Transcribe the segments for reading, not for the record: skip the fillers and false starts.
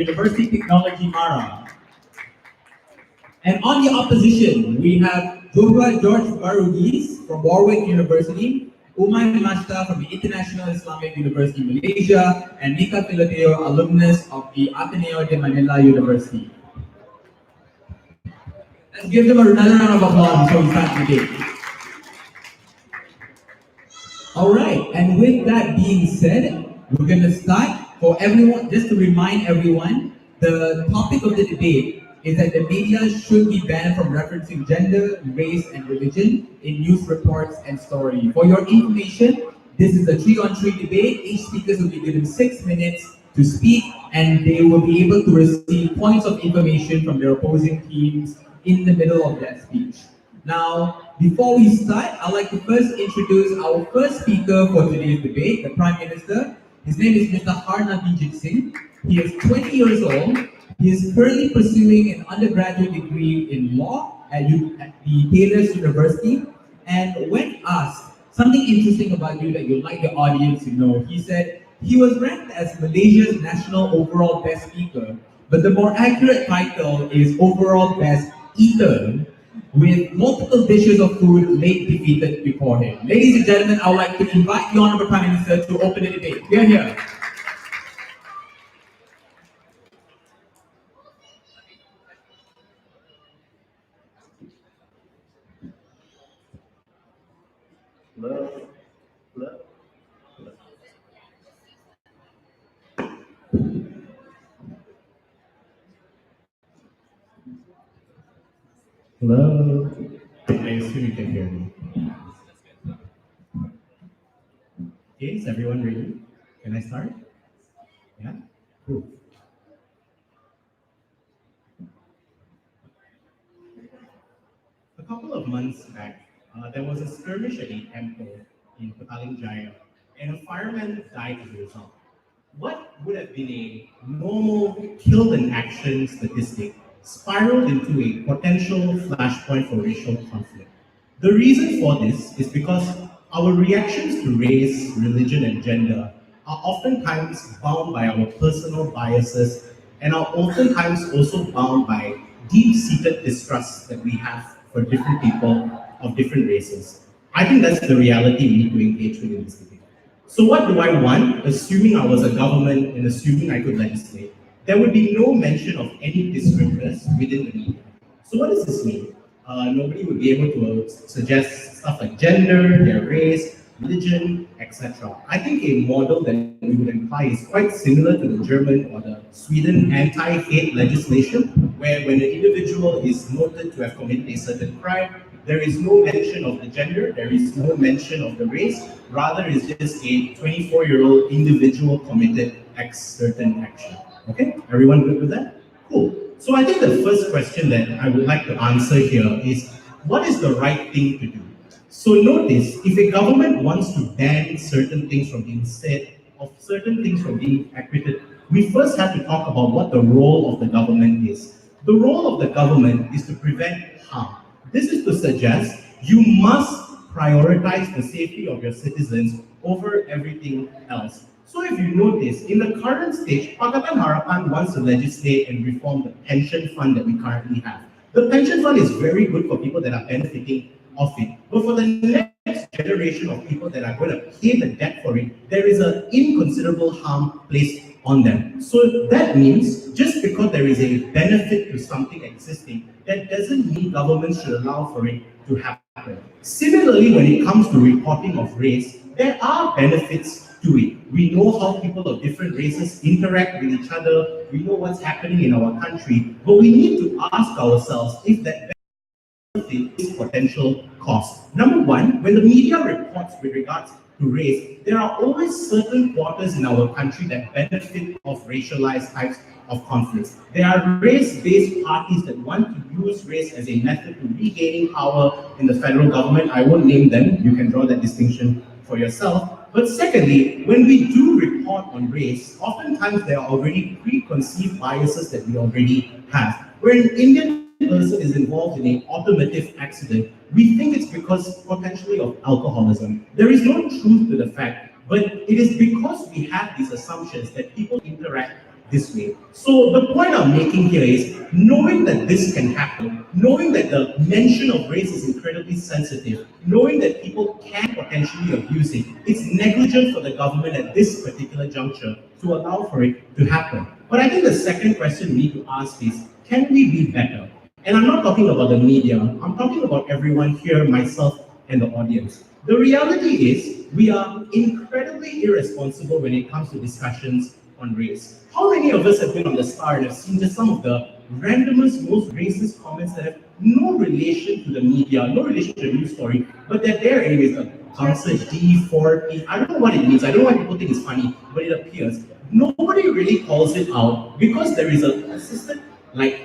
University Technology Mara. And on the opposition, we have Joshua George Barugis from Warwick University, Umay Mashta from the International Islamic University Malaysia, and Nika Piloteo, alumnus of the Ateneo de Manila University. Let's give them another round of applause before we start the debate. All right, and with that being said, we're going to start. For everyone, just to remind everyone, the topic of the debate is that the media should be banned from referencing gender, race, and religion in news reports and story. For your information, this is a three-on-three debate. Each speaker will be given 6 minutes to speak, and they will be able to receive points of information from their opposing teams in the middle of that speech. Now, before we start, I'd like to first introduce our first speaker for today's debate, the Prime Minister. His name is Mr. Harnavijit Singh. He is 20 years old. He is currently pursuing an undergraduate degree in law at the Taylor's University. And when asked something interesting about you that you'd like the audience to know, he said he was ranked as Malaysia's national overall best speaker, but the more accurate title is overall best eater, with multiple dishes of food late defeated before him. Ladies and gentlemen, I would like to invite the Honorable Prime Minister to open the debate. Here, here. Hello? Hello? Hello? I assume you can hear me. Okay, is everyone ready? Can I start? Yeah? Cool. A couple of months back, there was a skirmish at a temple in Petaling Jaya, and a fireman died as a result. What would have been a normal killed in action statistic spiraled into a potential flashpoint for racial conflict. The reason for this is because our reactions to race, religion, and gender are oftentimes bound by our personal biases and are oftentimes also bound by deep-seated distrust that we have for different people of different races. I think that's the reality we need to engage with in this debate. So what do I want? Assuming I was a government and assuming I could legislate, there would be no mention of any descriptors within the media. So what does this mean? Nobody would be able to suggest stuff like gender, their race, religion, etc. I think a model that we would imply is quite similar to the German or the Sweden anti-hate legislation, where when an individual is noted to have committed a certain crime, there is no mention of the gender, there is no mention of the race, rather it's just a 24-year-old individual committed X certain action. Okay, everyone good with that? Cool. So I think the first question that I would like to answer here is, what is the right thing to do? So notice, if a government wants to ban certain things from being said, or certain things from being acquitted, we first have to talk about what the role of the government is. The role of the government is to prevent harm. This is to suggest you must prioritize the safety of your citizens over everything else. So if you notice, in the current stage, Pakatan Harapan wants to legislate and reform the pension fund that we currently have. The pension fund is very good for people that are benefiting of it. But for the next generation of people that are going to pay the debt for it, there is an inconsiderable harm placed on them. So that means just because there is a benefit to something existing, that doesn't mean governments should allow for it to happen. Similarly, when it comes to reporting of race, there are benefits to it. We know how people of different races interact with each other. We know what's happening in our country, but we need to ask ourselves if that is potential cost. Number one, when the media reports with regards to race, there are always certain quarters in our country that benefit of racialized types of conflicts. There are race-based parties that want to use race as a method to regaining power in the federal government. I won't name them, you can draw that distinction for yourself. But secondly, when we do report on race, oftentimes there are already preconceived biases that we already have. Where an Indian person is involved in an automotive accident, we think it's because potentially of alcoholism. There is no truth to the fact, but it is because we have these assumptions that people interact this way. So the point I'm making here is knowing that this can happen, knowing that the mention of race is incredibly sensitive, knowing that people can potentially abuse it, it's negligent for the government at this particular juncture to allow for it to happen. But I think the second question we need to ask is, can we be better? And I'm not talking about the media, I'm talking about everyone here, myself, and the audience. The reality is, we are incredibly irresponsible when it comes to discussions on race. How many of us have been on the Star and have seen just some of the randomest, most racist comments that have no relation to the media, no relation to the news story, but they're there anyways? The answer D4P. I don't know what it means. I don't know why people think it's funny, but it appears. Nobody really calls it out because there is a persistent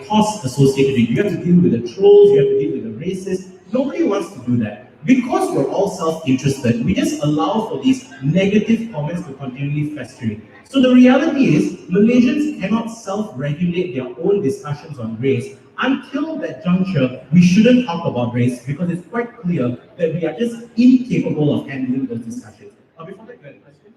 cost associated with it. You have to deal with the trolls, you have to deal with the racists. Nobody wants to do that. Because we're all self-interested, we just allow for these negative comments to continually fester. So the reality is, Malaysians cannot self-regulate their own discussions on race. Until that juncture, we shouldn't talk about race because it's quite clear that we are just incapable of handling those discussions. Before that, go ahead, question.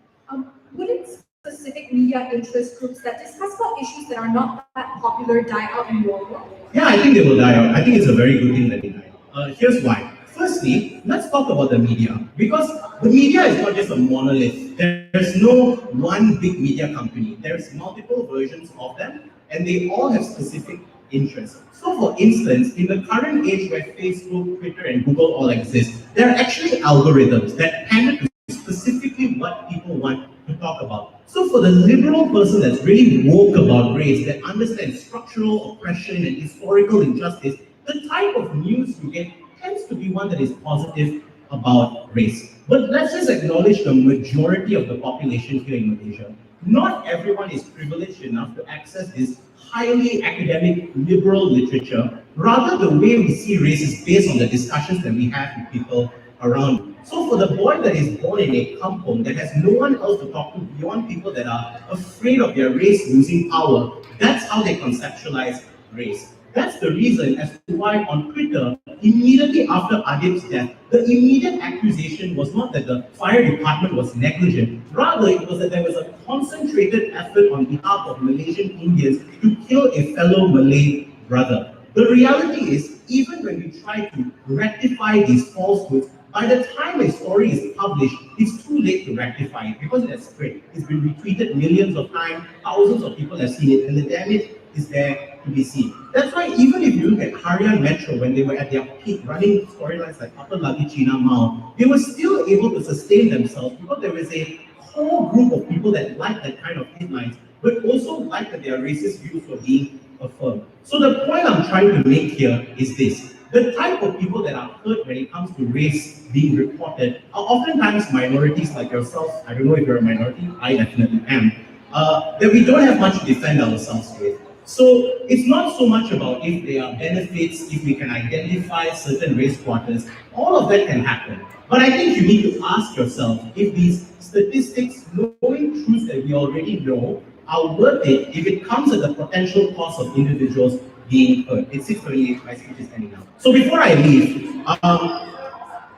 Wouldn't specific media interest groups that discuss about issues that are not that popular die out in your world? Yeah, I think they will die out. I think it's a very good thing that they die out. Here's why. Firstly, let's talk about the media. Because the media is not just a monolith. There's no one big media company. There's multiple versions of them, and they all have specific interests. So for instance, in the current age where Facebook, Twitter, and Google all exist, there are actually algorithms that pander to specifically what people want to talk about. So for the liberal person that's really woke about race, that understands structural oppression and historical injustice, the type of news you get tends to be one that is positive about race. But let's just acknowledge the majority of the population here in Malaysia. Not everyone is privileged enough to access this highly academic liberal literature. Rather, the way we see race is based on the discussions that we have with people around. So for the boy that is born in a kampong that has no one else to talk to beyond people that are afraid of their race losing power, that's how they conceptualize race. That's the reason as to why on Twitter, immediately after Adib's death, the immediate accusation was not that the fire department was negligent, rather it was that there was a concentrated effort on behalf of Malaysian Indians to kill a fellow Malay brother. The reality is, even when we try to rectify these falsehoods, by the time a story is published, it's too late to rectify it because it has spread. It's been retweeted millions of times, thousands of people have seen it, and the damage is there to be seen. That's why even if you look at Harian Metro when they were at their peak running storylines like Apa Lagi Cina Mau, they were still able to sustain themselves because there was a core group of people that liked that kind of headlines, but also liked that their racist views were being affirmed. So the point I'm trying to make here is this. The type of people that are hurt when it comes to race being reported are oftentimes minorities like yourself. I don't know if you're a minority, I definitely am. That we don't have much to defend ourselves with. So it's not so much about if there are benefits, if we can identify certain race quarters, all of that can happen. But I think you need to ask yourself if these statistics, knowing truths that we already know, are worth it if it comes at the potential cost of individuals being hurt. It's 6:28, my speech is ending now. So before I leave,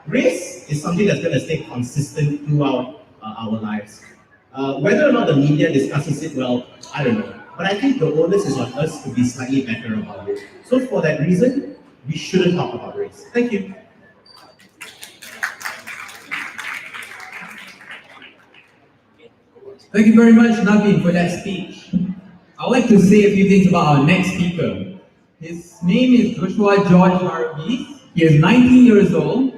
race is something that's going to stay consistent throughout our lives. Whether or not the media discusses it well, I don't know. But I think the onus is on us to be slightly better about it. So for that reason, we shouldn't talk about race. Thank you. Thank you very much, Naveen, for that speech. I'd like to say a few things about our next speaker. His name is Joshua George Harvey. He is 19 years old,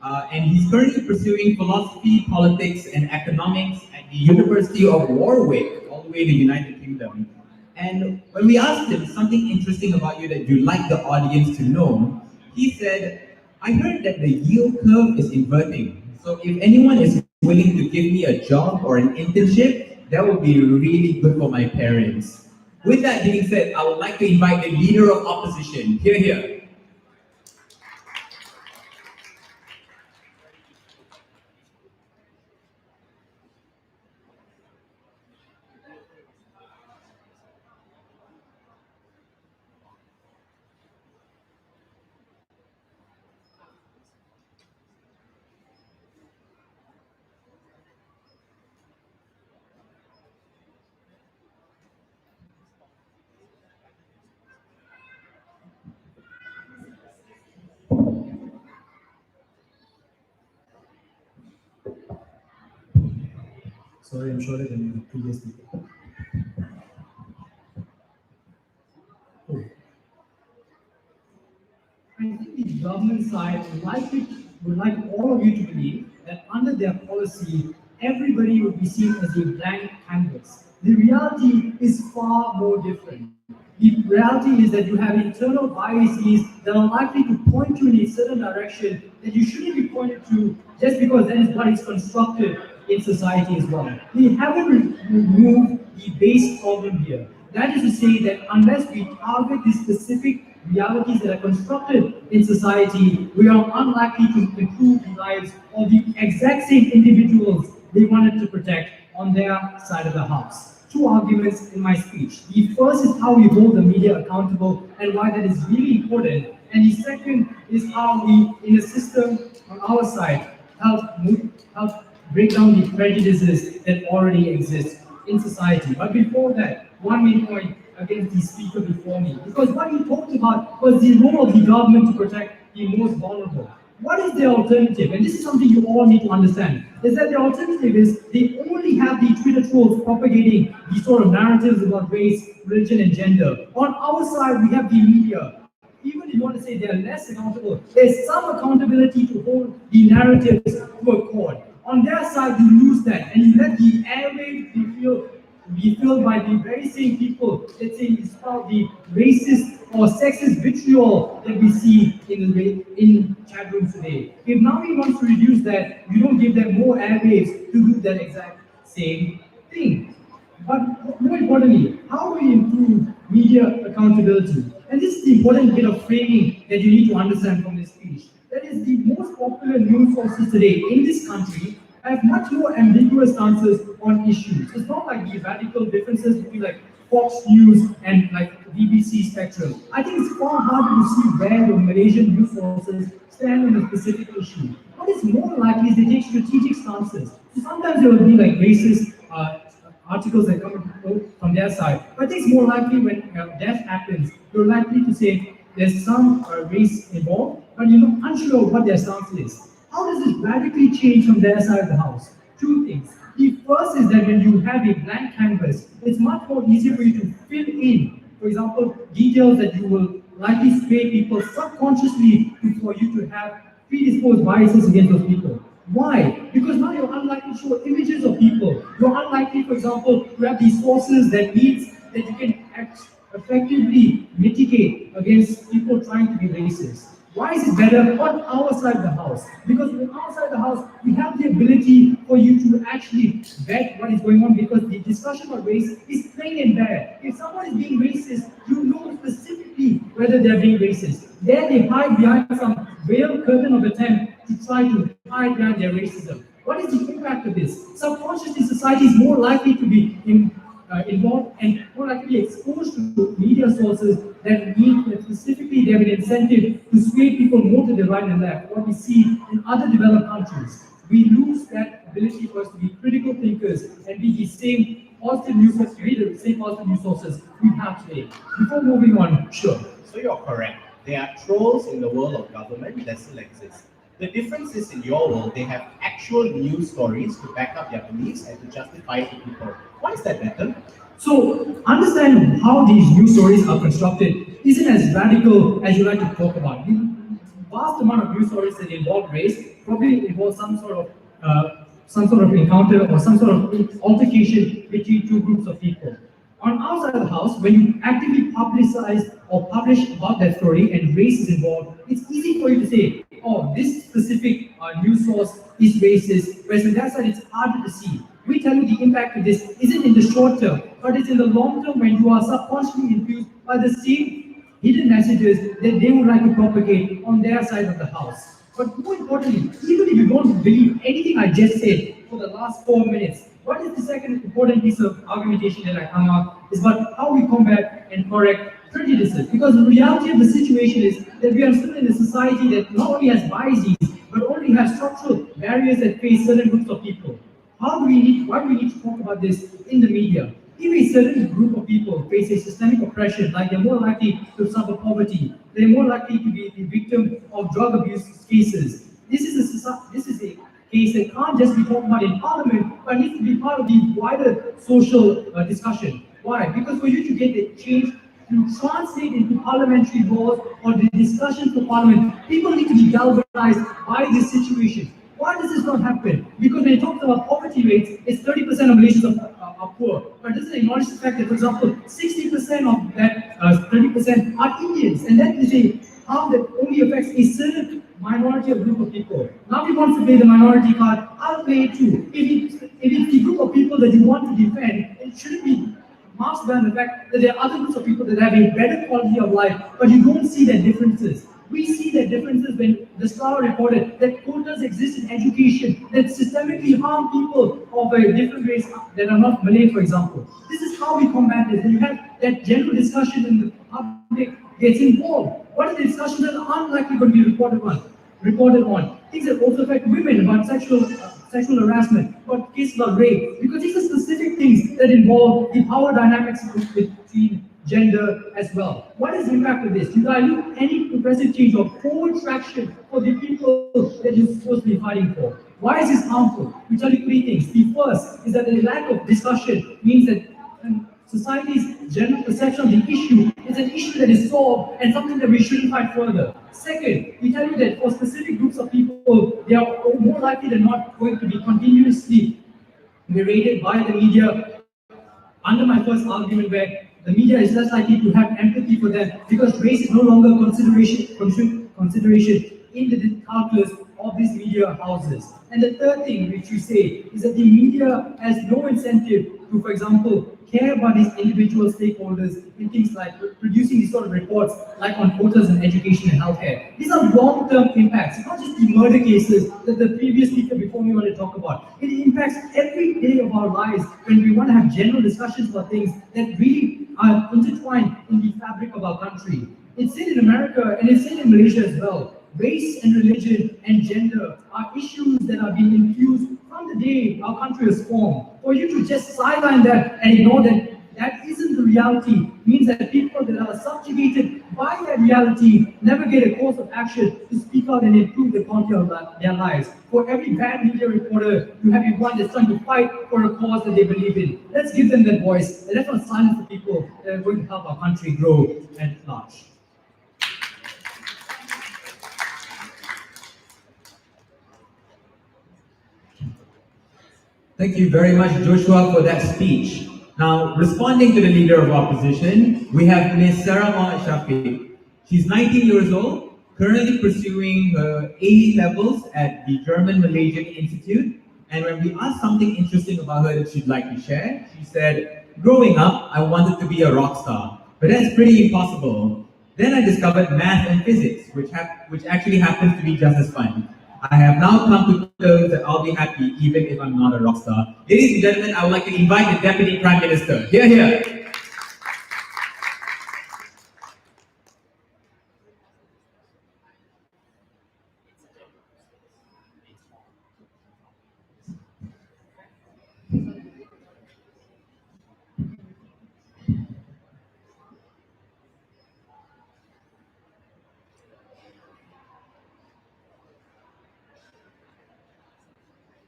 and he's currently pursuing philosophy, politics, and economics at the University of Warwick, all the way in the United Kingdom. And when we asked him something interesting about you that you'd like the audience to know, he said, I heard that the yield curve is inverting. So if anyone is willing to give me a job or an internship, that would be really good for my parents. With that being said, I would like to invite the leader of opposition. Here. Sorry, I'm shorter than the previous speaker. Oh. I think the government side would like all of you to believe that under their policy, everybody would be seen as a blank canvas. The reality is far more different. The reality is that you have internal biases that are likely to point you in a certain direction that you shouldn't be pointed to just because that is what is constructed in society as well. We haven't removed the base problem here. That is to say that unless we target the specific realities that are constructed in society, we are unlikely to improve the lives of the exact same individuals they wanted to protect on their side of the house. Two arguments in my speech. The first is how we hold the media accountable and why that is really important. And the second is how we, in a system on our side, help break down the prejudices that already exist in society. But before that, one main point against the speaker before me, because what he talked about was the role of the government to protect the most vulnerable. What is the alternative? And this is something you all need to understand, is that the alternative is they only have the Twitter trolls propagating these sort of narratives about race, religion, and gender. On our side, we have the media. Even if you want to say they're less accountable, there's some accountability to hold the narratives to a court. On their side, you lose that, and you let the airwaves be filled by the very same people that say espouse the racist or sexist vitriol that we see in chat rooms today. If now he wants to reduce that, you don't give them more airwaves to do that exact same thing. But more importantly, how do we improve media accountability? And this is the important bit of framing that you need to understand from this speech. That is, the most popular news sources today in this country have much more ambiguous stances on issues. It's not like the radical differences between like Fox News and like BBC Spectrum. I think it's far harder to see where the Malaysian news sources stand on a specific issue. What is more likely is they take strategic stances. So sometimes there will be like racist articles that come from their side. But I think it's more likely when death happens, you're likely to say there's some race involved, but you're not unsure of what their stance is. How does this radically change from their side of the house? Two things. The first is that when you have a blank canvas, it's much more easier for you to fill in, for example, details that you will likely sway people subconsciously for you to have predisposed biases against those people. Why? Because now you're unlikely to show images of people. You're unlikely, for example, to have these sources that means that you can effectively mitigate against people trying to be racist. Why is it better on our side of the house? Because on our side of the house, we have the ability for you to actually vet what is going on because the discussion of race is plain and bare. If someone is being racist, you know specifically whether they're being racist. There they hide behind some veiled curtain of attempt to try to hide behind their racism. What is the impact of this? Subconsciously, society is more likely to be involved and more likely to be exposed to media sources that specifically they have an incentive to sway people more to the right and left. What we see in other developed countries, we lose that ability for us to be critical thinkers and be the same positive news sources, the same positive news sources we have today. Before moving on, sure. So you're correct. There are trolls in the world of government that still exist. The difference is in your world, they have actual news stories to back up their beliefs and to justify it to people. Why is that better? So, understand how these news stories are constructed isn't as radical as you like to talk about. The vast amount of news stories that involve race probably involve some sort of encounter or some sort of altercation between two groups of people. On our side of the house, when you actively publicize or publish about that story and race is involved, it's easy for you to say, oh, this specific news source is racist, whereas on that side it's harder to see. We tell you the impact of this isn't in the short term, but it's in the long term when you are subconsciously infused by the same hidden messages that they would like to propagate on their side of the house. But more importantly, even if you don't believe anything I just said for the last 4 minutes, what is the second important piece of argumentation that I hung up is about how we combat and correct prejudices. Because the reality of the situation is that we are still in a society that not only has biases, but only has structural barriers that face certain groups of people. Why do we need to talk about this in the media? If a certain group of people face a systemic oppression, like they're more likely to suffer poverty, they're more likely to be the victim of drug abuse cases. This is case that can't just be talked about in Parliament, but needs to be part of the wider social discussion. Why? Because for you to get the change to translate into parliamentary laws or the discussion for Parliament, people need to be galvanized by this situation. Why does this not happen? Because when it talks about poverty rates, it's 30% of Malaysians are poor. But doesn't acknowledge the fact that, for example, 60% of that 30% are Indians. And that is a harm that only affects a certain minority or group of people. Now he wants to play the minority card, I'll play it too. If it's the group of people that you want to defend, it shouldn't be masked by the fact that there are other groups of people that have a better quality of life, but you don't see their differences. We see their differences when the Star reported that quotas exist in education that systemically harm people of a different race that are not Malay, for example. This is how we combat this. And you have that general discussion in the public gets involved. What are the discussions that are unlikely going to be reported on? Things that also affect women about sexual harassment, about cases of rape, because these are specific things that involve the power dynamics between gender as well. What is the impact of this? Do you dilute any progressive change or forward traction for the people that you're supposed to be fighting for? Why is this harmful? We tell you three things. The first is that the lack of discussion means that society's general perception of the issue is an issue that is solved and something that we shouldn't fight further. Second, we tell you that for specific groups of people, they are more likely than not going to be continuously berated by the media. Under my first argument, where the media is less likely to have empathy for them because race is no longer consideration in the calculus of these media houses. And the third thing which you say is that the media has no incentive to, for example, care about these individual stakeholders in things like producing these sort of reports, like on quotas in education and healthcare. These are long-term impacts. It's not just the murder cases that the previous speaker before me wanted to talk about. It impacts every day of our lives when we want to have general discussions about things that really are intertwined in the fabric of our country. It's seen in America and it's seen in Malaysia as well. Race and religion and gender are issues that are being infused from the day our country was formed. For you to just sideline that and ignore that isn't the reality means that people that are subjugated by that reality never get a course of action to speak out and improve the quality of their lives. For every bad media reporter, you have one that's trying to fight for a cause that they believe in. Let's give them that voice and let's not silence the people that are going to help our country grow at large. Thank you very much, Joshua, for that speech. Now, responding to the leader of opposition, we have Ms. Sarah Mohammed Shafiq. She's 19 years old, currently pursuing her A levels at the German-Malaysian Institute. And when we asked something interesting about her that she'd like to share, she said, growing up, I wanted to be a rock star, but that's pretty impossible. Then I discovered math and physics, which actually happens to be just as fun. I have now come to terms that I'll be happy even if I'm not a rock star. Ladies and gentlemen, I would like to invite the Deputy Prime Minister. Here.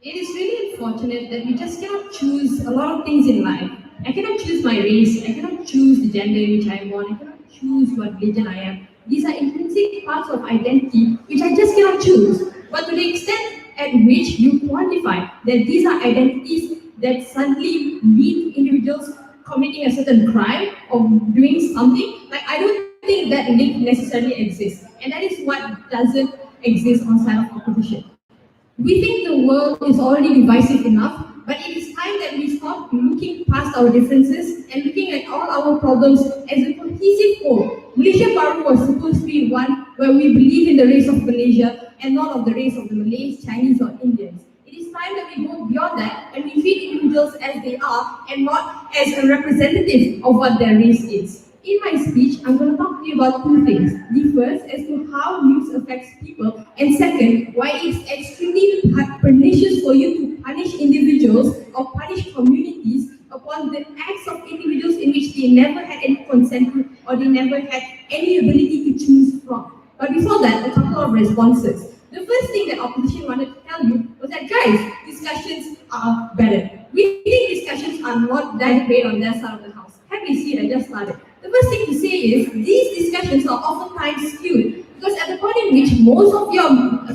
It is really unfortunate that we just cannot choose a lot of things in life. I cannot choose my race, I cannot choose the gender in which I am born, I cannot choose what religion I am. These are intrinsic parts of identity which I just cannot choose. But to the extent at which you quantify that these are identities that suddenly lead to individuals committing a certain crime or doing something, like I don't think that link necessarily exists. And that is what doesn't exist on side of opposition. We think the world is already divisive enough, but it is time that we stop looking past our differences and looking at all our problems as a cohesive whole. Malaysia Baru was supposed to be one where we believe in the race of Malaysia and not of the race of the Malays, Chinese or Indians. It is time that we go beyond that and we treat individuals as they are and not as a representative of what their race is. In my speech, I'm going to talk to you about two things. The first, as to how news affects people, and second, why it's extremely pernicious for you to punish individuals or punish communities upon the acts of individuals in which they never had any consent to or they never had any ability to choose from. But before that, a couple of responses. The first thing that opposition wanted to tell you was that just guys, discussions are better. We think discussions are not that great on their side of the house. Have you seen? I just started. The first thing to say is these discussions are oftentimes skewed because at the point in which most of your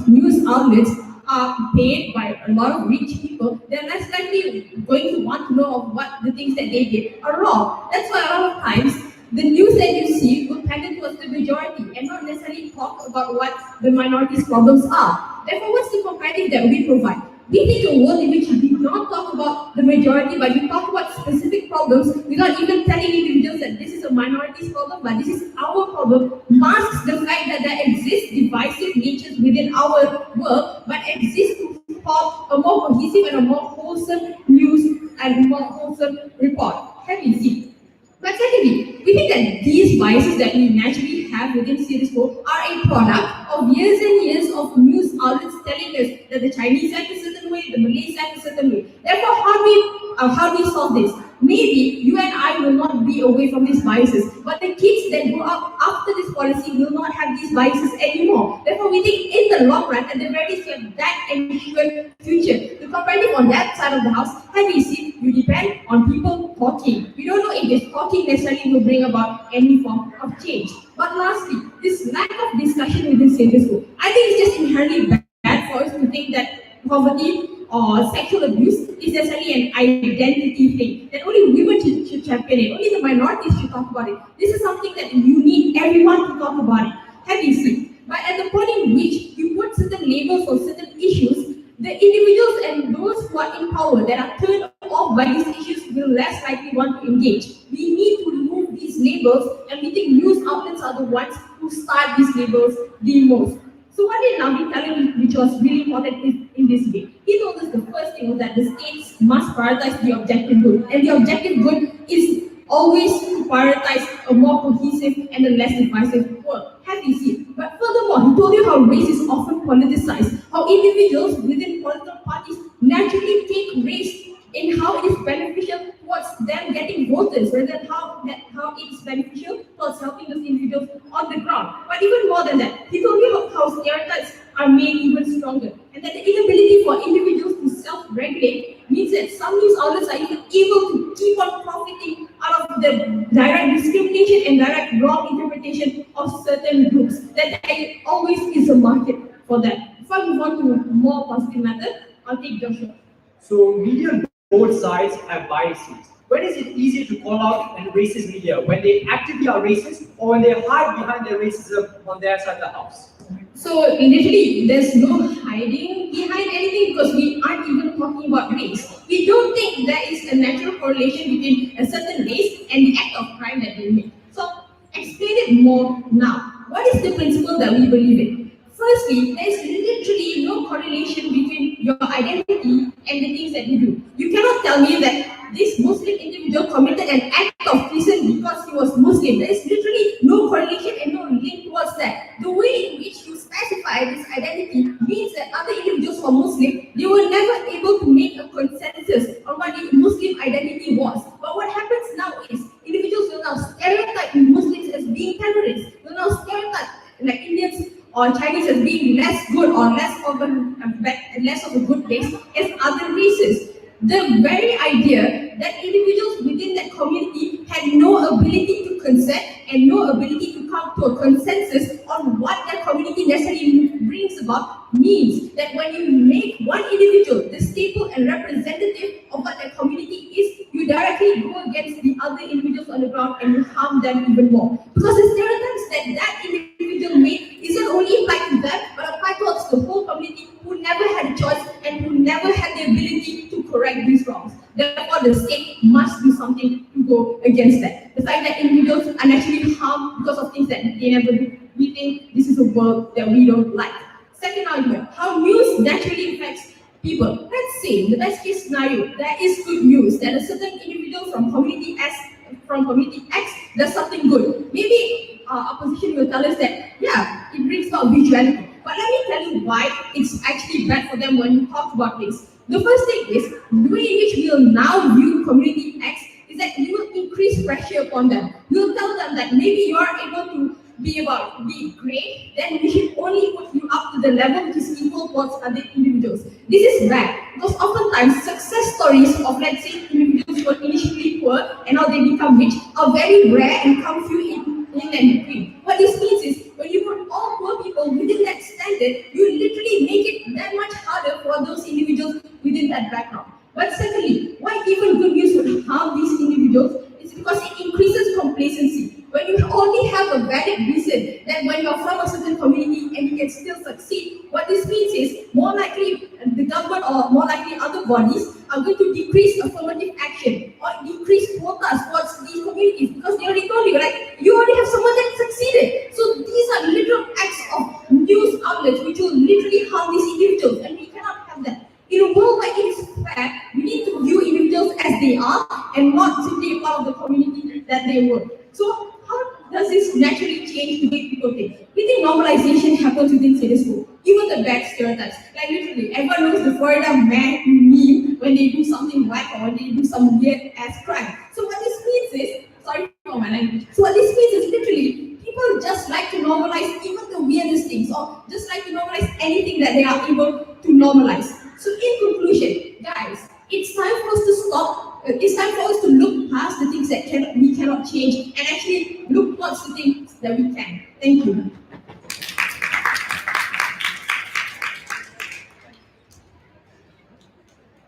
news outlets are paid by a lot of rich people, they're less likely going to want to know of what the things that they did are wrong. That's why a lot of times the news that you see will tend towards the majority and not necessarily talk about what the minorities' problems are. Therefore, what's the comparative that we provide? We take a world in which we do not talk about the majority, but we talk about specific problems without even telling individuals that this is a minority's problem, but this is our problem, masks the fact that there exist divisive natures within our world, but exist to form a more cohesive and a more wholesome news and more wholesome report. Have you seen? But secondly, we think that these biases that we naturally have within Singapore are a product of years and years of news outlets telling us that the Chinese act a certain way, the Malays act a certain way. Therefore, how do we solve this? Maybe you and I will not be away from these biases, but the kids that grow up after this policy will not have these biases anymore. Therefore, we think in the long run, at the very least, we have that ensured future. The comparative on that side of the house, have you seen? You depend on people talking. We don't know if this talking necessarily will bring about any form of change. But lastly, this lack of discussion within secondary school, I think it's just inherently bad for us to think that poverty or sexual abuse is necessarily an identity thing, that only women should champion it, only the minorities should talk about it. This is something that you need everyone to talk about it. Have you seen? But at the point in which you put certain labels for certain issues, the individuals and those who are in power that are turned off by these issues will less likely want to engage. We need to remove these labels, and we think news outlets are the ones who start these labels the most. So what did Nabi tell me, which was really important in this debate? He told us the first thing was that the states must prioritize the objective good, and the objective good is always to prioritize a more cohesive and a less divisive world. Have you seen? But furthermore, he told you how race is often politicized, how individuals within political parties naturally take race in how it is beneficial towards them getting voters, rather than how it is beneficial towards helping those individuals on the ground. But even more than that, he told you how stereotypes are made even stronger, and that the inability for individuals to self-regulate means that some news outlets are even able to keep on profiting out of the direct discrimination and direct wrong interpretation of certain groups. That there always is a market for that. If I move on to more positive matter, I'll take Joshua. So media on both sides have biases. When is it easier to call out an racist media? When they actively are racist, or when they hide behind their racism on their side of the house? So literally, there's no hiding behind anything because we aren't even talking about race. We don't think there is a natural correlation between a certain race and the act of crime that they make. So explain it more now. What is the principle that we believe in? Firstly, there is literally no correlation between your identity and the things that you do. You cannot tell me that this Muslim individual committed an act of treason because he was Muslim. There is literally no correlation and no link towards that. The way in which you specify this identity means that other individuals who are Muslim, they were never able to make a consensus on what the Muslim identity was. But what happens now is individuals will now stereotype Muslims as being terrorists, will now stereotype like Indians or Chinese as being less good or less of a good place as other races. The very idea that individuals within that community had no ability to consent and no ability to come to a consensus on what that community necessarily brings about means that when you make one individual the staple and representative of what that community is, you directly go against the other individuals on the ground and you harm them even more. Because the stereotypes that individual made isn't only applied to them, but applied towards the whole community who never had a choice and who never had the ability to correct these wrongs. Therefore, the state must do something to go against that. The fact that individuals are naturally harmed because of things that they never do, we think this is a world that we don't like. Second argument, how news naturally affects people. Let's say, in the best case scenario, there is good news that a certain individual from community X does something good. Maybe opposition will tell us that, yeah, it brings about visuality. But let me tell you why it's actually bad for them when you talk about this. The first thing is, the way in which we will now view community X is that you will increase pressure upon them. You will tell them that maybe you are able to be great, then we should only put you up to the level which is equal towards other individuals. This is rare because oftentimes success stories of, let's say, individuals who were initially poor and now they become rich are very rare and come few in and between. What this means is when you put all poor people within that standard, you literally make it that much harder for those individuals within that background. But secondly, why even good news would harm these individuals is because it increases complacency. When you only have a valid reason that when you're from a certain community and you can still succeed, what this means is more likely the government or more likely other bodies are going to decrease affirmative action or decrease quotas towards these communities because they already told you, like, you already have someone that succeeded. So these are little acts of news outlets which will literally harm these individuals, and we cannot have that. In a world where it is fair, we need to view individuals as they are and not simply a part of the community that they were. So how does this naturally change the way people think? We think normalization happens within status quo. Even the bad stereotypes. Like literally, everyone knows the Florida man meme when they do something whack or when they do some weird ass crime. So what this means is, sorry for my language. So what this means is literally, people just like to normalize even the weirdest things or just like to normalize anything that they are able to normalize. So in conclusion, guys, it's time for us to stop. It's time for us to look past the things that we cannot change and actually look towards the things that we can. Thank you.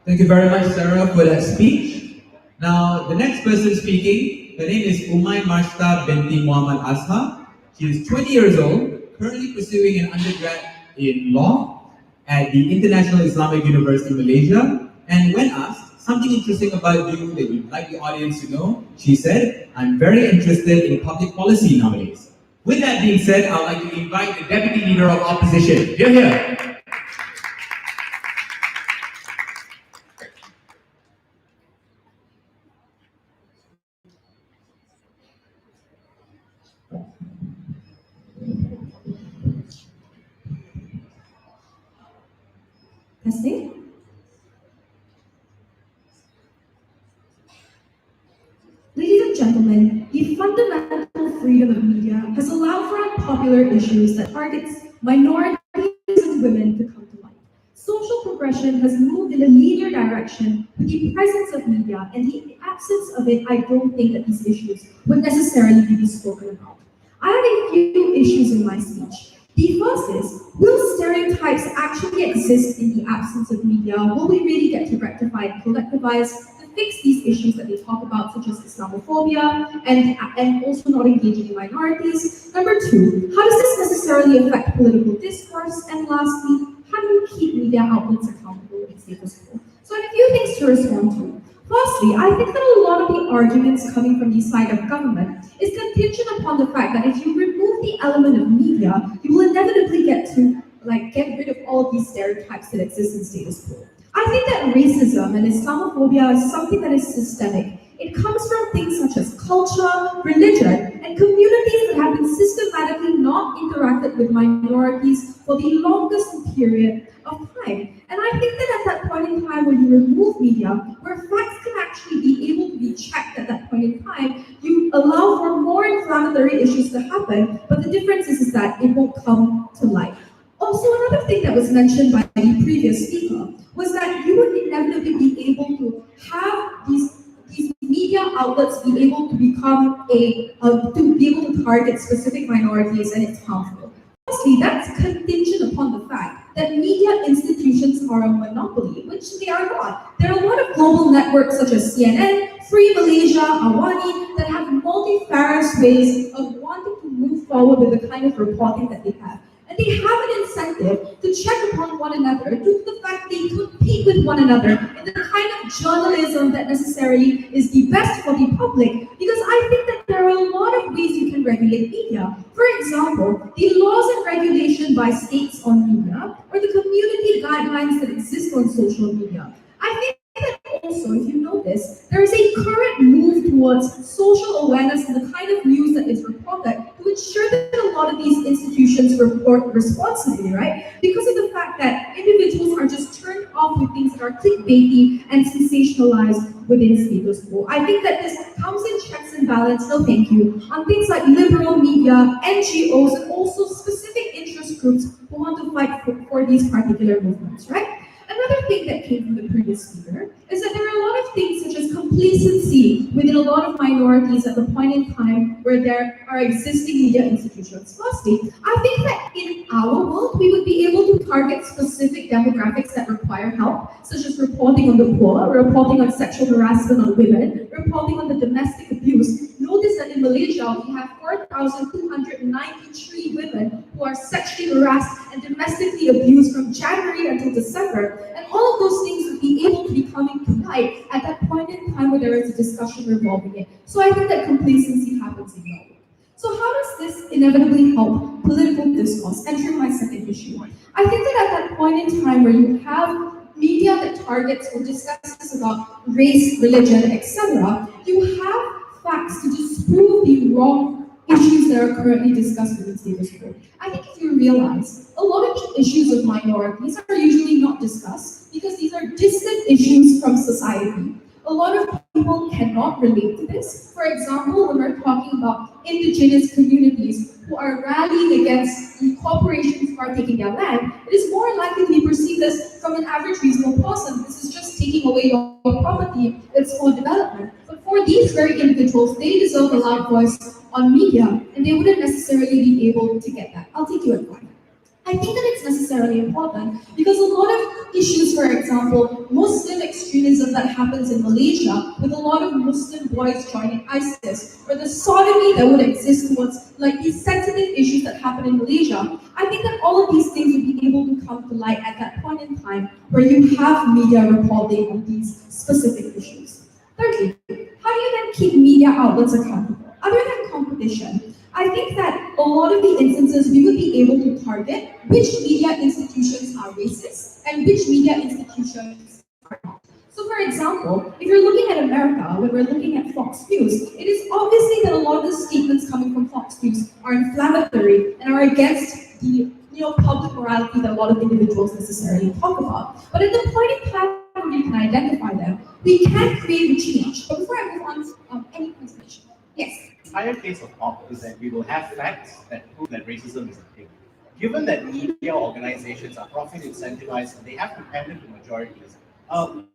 Thank you very much, Sarah, for that speech. Now, the next person speaking, her name is Umay Marshta binti Muhammad Azhar. She is 20 years old, currently pursuing an undergrad in law at the International Islamic University, Malaysia. And when asked something interesting about you that you'd like the audience to know, she said, I'm very interested in public policy nowadays. With that being said, I'd like to invite the Deputy Leader of Opposition. You're here. Testing. Ladies and gentlemen, the fundamental freedom of media has allowed for unpopular issues that targets minorities and women to come to light. Social progression has moved in a linear direction with the presence of media, and the absence of it, I don't think that these issues would necessarily be spoken about. I have a few issues in my speech. The first is, will stereotypes actually exist in the absence of media? Will we really get to rectify and collectivize to fix these issues that they talk about, such as Islamophobia and also not engaging in minorities? Number two, how does this necessarily affect political discourse? And lastly, how do you keep media outlets accountable in status quo? So I have a few things to respond to. Firstly, I think that a lot of the arguments coming from the side of government is contingent upon the fact that if you remove the element of media, you will inevitably get rid of all these stereotypes that exist in status quo. I think that racism and Islamophobia is something that is systemic. It comes from things such as culture, religion, and communities that have been systematically not interacted with minorities for the longest period of time. And I think that at that point in time when you remove media, where facts can actually be able to be checked at that point in time, you allow for more inflammatory issues to happen, but the difference is that it won't come to light. Also, another thing that was mentioned by the previous speaker was that you would inevitably be able to have these media outlets be able to become to be able to target specific minorities, and it's harmful. Firstly, that's contingent upon the fact that media institutions are a monopoly, which they are not. There are a lot of global networks such as CNN, Free Malaysia, Awani, that have multifarious ways of wanting to move forward with the kind of reporting that they have. And they have an incentive to check upon one another due to the fact they compete with one another in the kind of journalism that necessarily is the best for the public. Because I think that there are a lot of ways you can regulate media. For example, the laws and regulation by states on media, or the community guidelines that exist on social media. I think that also, if you notice, there is a current move towards social awareness and the kind of news that is reported to ensure that a lot of these institutions report responsibly, right? Because of the fact that individuals are just turned off with things that are clickbaity and sensationalized within status quo. I think that this comes in checks and balance, no thank you, on things like liberal media, NGOs, and also specific interest groups who want to fight for these particular movements, right? Another thing that came from the previous speaker is that there are a lot of things such as complacency within a lot of minorities at the point in time where there are existing media institutions. Firstly, I think that in our world, we would be able to target specific demographics that require help, such as reporting on the poor, reporting on sexual harassment on women, reporting on the domestic abuse. Notice that in Malaysia, we have 4,293 women who are sexually harassed and domestically abused from January until December. And all of those things would be able to be coming to light at that point in time where there is a discussion revolving it. So I think that complacency happens in Norway. So how does this inevitably help political discourse? Entering my second issue. I think that at that point in time where you have media that targets or discusses about race, religion, etc., you have facts to disprove the wrong issues that are currently discussed within status quo. I think if you realize, a lot of the issues of minorities are usually not discussed because these are distant issues from society. A lot of people cannot relate to this. For example, when we're talking about indigenous communities who are rallying against the corporations who are taking their land, it is more likely to be perceived as, from an average reasonable person, this is just taking away your property, it's for development. But for these very individuals, they deserve a loud voice on media, and they wouldn't necessarily be able to get that. I'll take you at one. I think that it's necessarily important because a lot of issues, for example, Muslim extremism that happens in Malaysia with a lot of Muslim boys joining ISIS, or the sodomy that would exist towards like these sensitive issues that happen in Malaysia, I think that all of these things would be able to come to light at that point in time where you have media reporting on these specific issues. Thirdly, how do you then keep media outlets accountable? Other than competition, I think that a lot of the instances we would be able to target which media institutions are racist and which media institutions are not. So for example, if you're looking at America, when we're looking at Fox News, it is obviously that a lot of the statements coming from Fox News are inflammatory and are against the public morality that a lot of individuals necessarily talk about. But at the point in time where we can identify them, we can create a change. But before I move on, any presentation? Yes. The entire case of pop is that we will have facts that prove that racism is a thing. Given that media organizations are profit incentivized and they have to pander to majorities,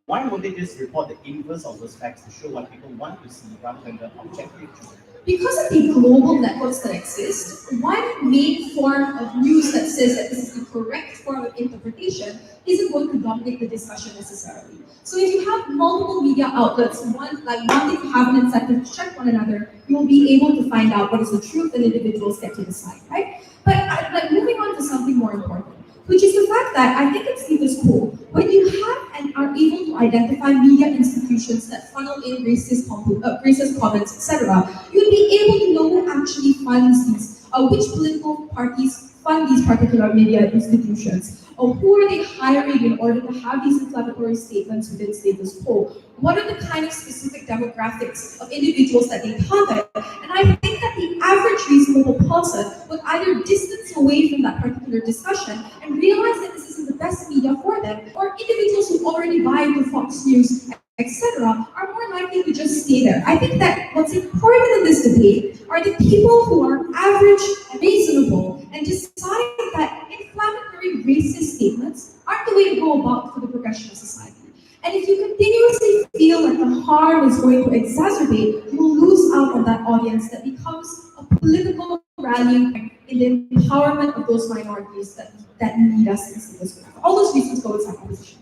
why won't they just report the inverse of those facts to show what people want to see rather than the objective truth? Because of the global networks that exist, one main form of news that says that this is the correct form of interpretation isn't going to dominate the discussion necessarily. So if you have multiple media outlets, wanting to have an incentive to check one another, you will be able to find out what is the truth and individuals get to decide, right? But moving on to something more important, which is the fact that I think it's status quo. When you have and are able to identify media institutions that funnel in racist comments, etc., you'd be able to know who actually funds these, which political parties fund these particular media institutions, or who are they hiring in order to have these inflammatory statements within status quo? What are the kind of specific demographics of individuals that they target? And I think that the average reasonable person would either distance away from that particular discussion and realize that this isn't the best media for them, or individuals who already buy into Fox News, etc., are more likely to just stay there. I think that what's important in this debate are the people who are average and reasonable and decide that inflammatory racist statements aren't the way to go about for the progression of society. And if you continuously feel that the harm is going to exacerbate, you will lose out on that audience that becomes a political rallying point in the empowerment of those minorities that need us in status quo. All those reasons go inside opposition.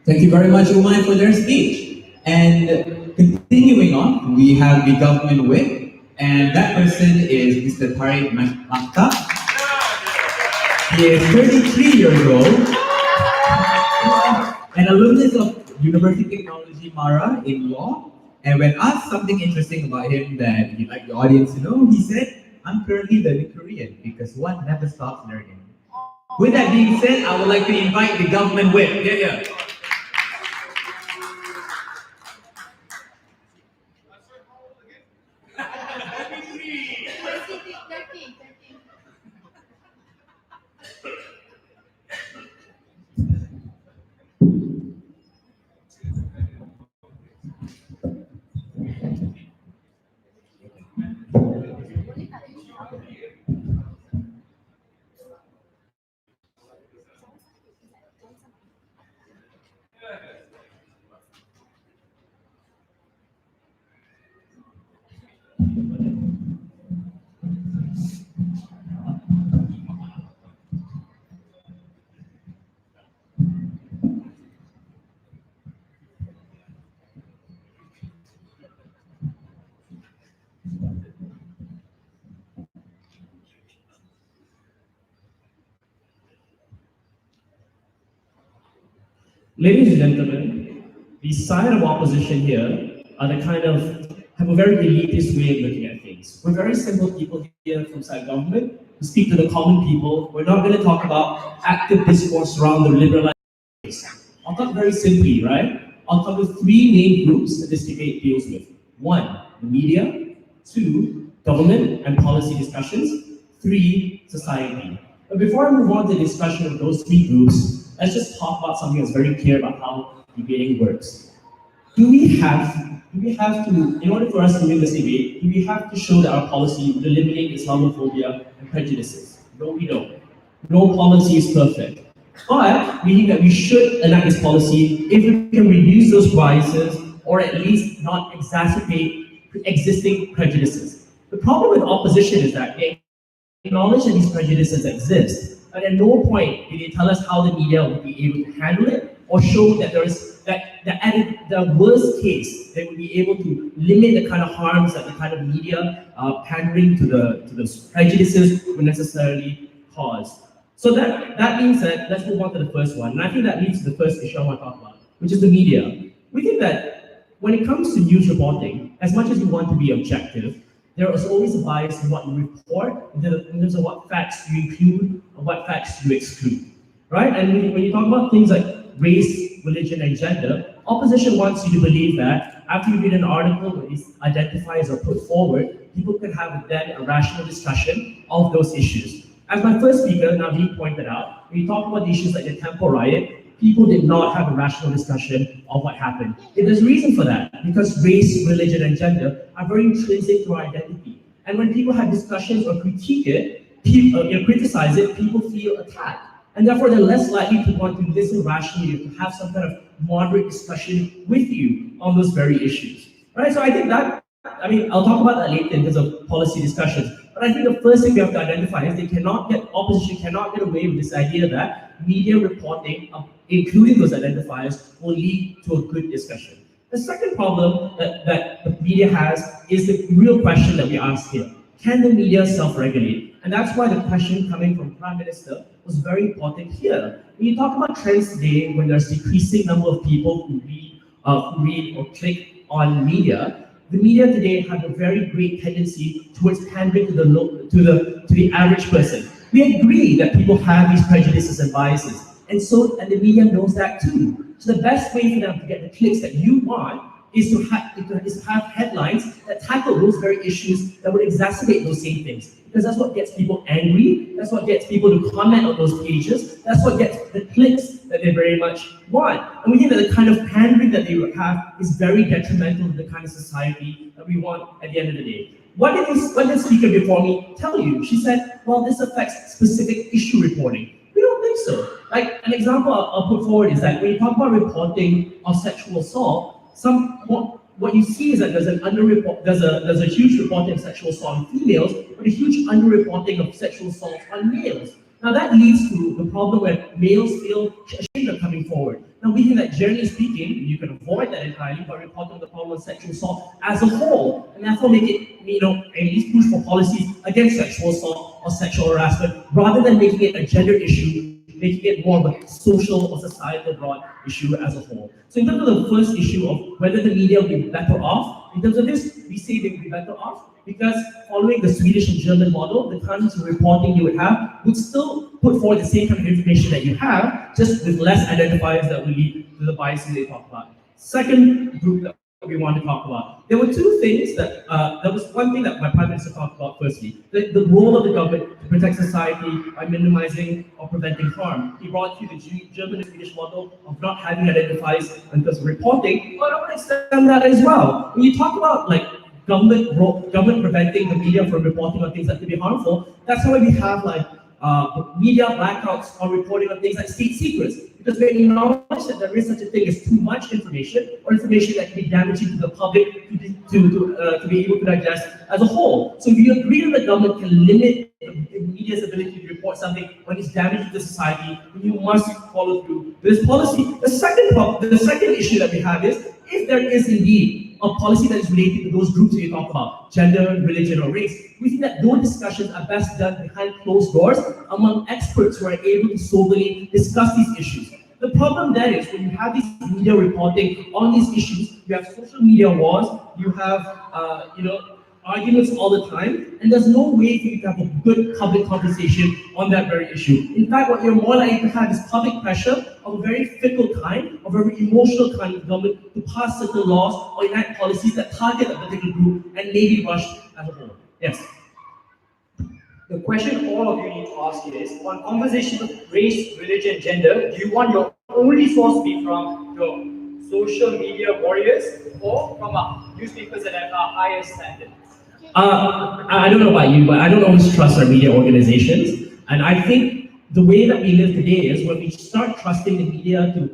Thank you very much, Umay, for their speech. And continuing on, we have the government whip, and that person is Mr. Tariq Makta. He is 33 years old, an alumnus of University of Technology Mara in law. And when asked something interesting about him that he'd like the audience to know, he said, "I'm currently learning Korean because one never stops learning." With that being said, I would like to invite the government whip. Yeah. Ladies and gentlemen, the side of opposition here are the kind of have a very elitist way of looking at things. We're very simple people here from side government who speak to the common people. We're not going to talk about active discourse around the liberalization. I'll talk very simply, right? I'll cover three main groups that this debate deals with. One, the media. Two, government and policy discussions. Three, society. But before I move on to the discussion of those three groups, let's just talk about something that's very clear about how debating works. Do we have to, in order for us to win this debate, do we have to show that our policy would eliminate Islamophobia and prejudices? No, we don't. No policy is perfect. But we think that we should enact this policy if we can reduce those biases or at least not exacerbate existing prejudices. The problem with opposition is that they acknowledge that these prejudices exist, but at no point do they tell us how the media will be able to handle it or show that there is the worst case they will be able to limit the kind of harms that the kind of media pandering to the prejudices will necessarily cause. So that means that let's move on to the first one, and I think that leads to the first issue I want to talk about, which is the media. We think that when it comes to news reporting, as much as you want to be objective, there is always a bias in what you report in terms of what facts you include and what facts you exclude, right? And when you talk about things like race, religion, and gender, opposition wants you to believe that after you read an article where these identifiers are put forward, people can have then a rational discussion of those issues. As my first speaker, Naveen, pointed out, when you talk about the issues like the Temple riot, people did not have a rational discussion of what happened. There's a reason for that, because race, religion, and gender are very intrinsic to our identity. And when people have discussions or critique it, criticize it, people feel attacked. And therefore, they're less likely to want to listen rationally or to have some kind of moderate discussion with you on those very issues. Right? So I think that, I'll talk about that later in terms of policy discussions. But I think the first thing we have to identify is opposition cannot get away with this idea that media reporting, including those identifiers, will lead to a good discussion. The second problem that the media has is the real question that we ask here. Can the media self-regulate? And that's why the question coming from Prime Minister was very important here. When you talk about trends today, when there's decreasing number of people who read or click on media, the media today have a very great tendency towards pandering to the average person. We agree that people have these prejudices and biases, and the media knows that too. So the best way for them to get the clicks that you want is to have headlines that tackle those very issues that would exacerbate those same things. Because that's what gets people angry, that's what gets people to comment on those pages, that's what gets the clicks that they very much want. And we think that the kind of pandering that they would have is very detrimental to the kind of society that we want at the end of the day. What did the speaker before me tell you? She said, well, this affects specific issue reporting. We don't think so. Like an example I'll put forward is that when you talk about reporting of sexual assault, what you see is that there's a huge reporting of sexual assault on females, but a huge underreporting of sexual assault on males. Now that leads to the problem where males feel ashamed of coming forward. Now we think that generally speaking, you can avoid that entirely by reporting the problem of sexual assault as a whole, and therefore make it, at least push for policies against sexual assault or sexual harassment, rather than making it a gender issue, making it more of a social or societal broad issue as a whole. So in terms of the first issue of whether the media will be better off, in terms of this, we say they will be better off because following the Swedish and German model, the kinds of reporting you would have would still put forward the same kind of information that you have, just with less identifiers that will lead to the biases they talk about. Second group that we want to talk about. There were two things there was one thing that my Prime Minister talked about firstly, the role of the government to protect society by minimizing or preventing harm. He brought you the German and Swedish model of not having identifiers in terms of reporting, but I want to extend that as well. When you talk about government preventing the media from reporting on things that could be harmful, that's why we have media blackouts or reporting on things like state secrets, because we acknowledge that there is such a thing as too much information or information that can be damaging to the public to be able to digest as a whole. So if you agree that the government can limit the media's ability to report something when it's damaging to society, then you must follow through this policy. The second issue that we have is, if there is indeed a policy that is related to those groups that you talk about, gender, religion, or race, we think that those discussions are best done behind closed doors among experts who are able to soberly discuss these issues. The problem there is, when you have these media reporting on these issues, you have social media wars, you have arguments all the time, and there's no way for you to have a good public conversation on that very issue. In fact, what you're more likely to have is public pressure of a very fickle kind, of a very emotional kind of government to pass certain laws or enact policies that target a particular group and maybe rushed as a whole. Yes. The question all of you need to ask is, on conversations of race, religion, gender, do you want your only source to be from your social media warriors or from newspapers that have a higher standard? I don't know about you, but I don't always trust our media organizations. And I think the way that we live today is when we start trusting the media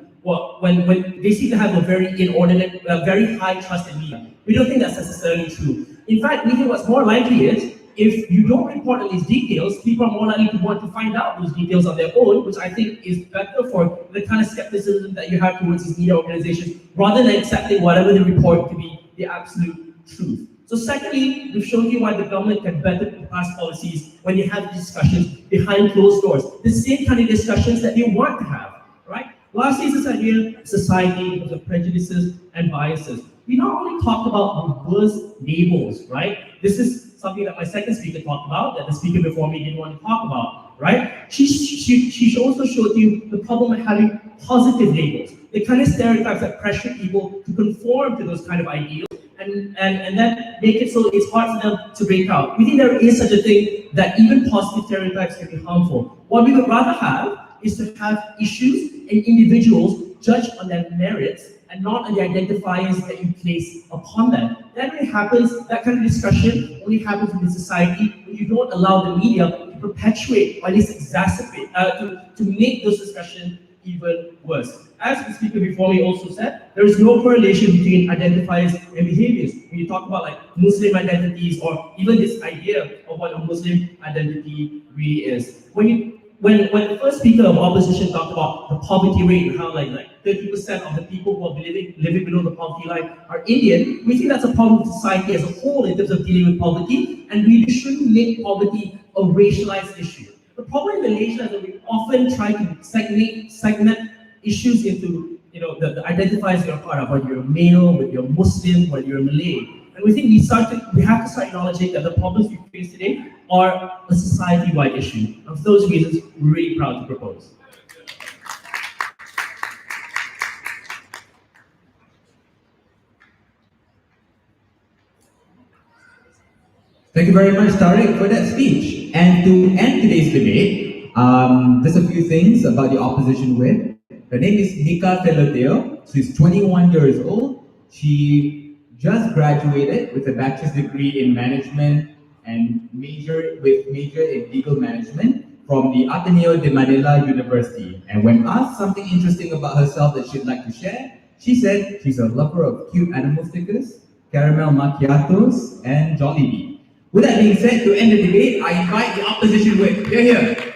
when they seem to have a very inordinate, very high trust in media. We don't think that's necessarily true. In fact, we think what's more likely is, if you don't report on these details, people are more likely to want to find out those details on their own, which I think is better for the kind of skepticism that you have towards these media organizations, rather than accepting whatever they report to be the absolute truth. So secondly, we've shown you why the government can better pass policies when you have discussions behind closed doors. The same kind of discussions that you want to have, right? Lastly, is this idea of society, of the prejudices and biases. We not only talked about the worst labels, right? This is something that my second speaker talked about, that the speaker before me didn't want to talk about, right? She also showed you the problem of having positive labels, the kind of stereotypes that pressure people to conform to those kind of ideals, and then make it so it's hard for them to break out. We think there is such a thing that even positive stereotypes can be harmful. What we would rather have is to have issues and individuals judged on their merits and not on the identifiers that you place upon them. That only happens, that kind of discussion only happens in society when you don't allow the media to perpetuate or at least exacerbate, to make those discussions even worse. As the speaker before me also said, there is no correlation between identifiers and behaviors. When you talk about like Muslim identities or even this idea of what a Muslim identity really is. When the first speaker of opposition talked about the poverty rate and how like 30% of the people who are living below the poverty line are Indian, we think that's a problem with society as a whole in terms of dealing with poverty, and we shouldn't make poverty a racialized issue. The problem in Malaysia is that we often try to segment issues into the identifiers you're part of, whether you're male, whether you're Muslim, whether you're Malay. And we think we have to start acknowledging that the problems we face today are a society-wide issue. And for those reasons, we're really proud to propose. Thank you very much, Tariq, for that speech. And to end today's debate, there's a few things about the opposition whip. Her name is Nika Feloteo. She's 21 years old. She just graduated with a bachelor's degree in management and major in legal management from the Ateneo de Manila University. And when asked something interesting about herself that she'd like to share, she said she's a lover of cute animal stickers, caramel macchiatos, and Jollibee. With that being said, to end the debate, I invite the opposition whip. Here.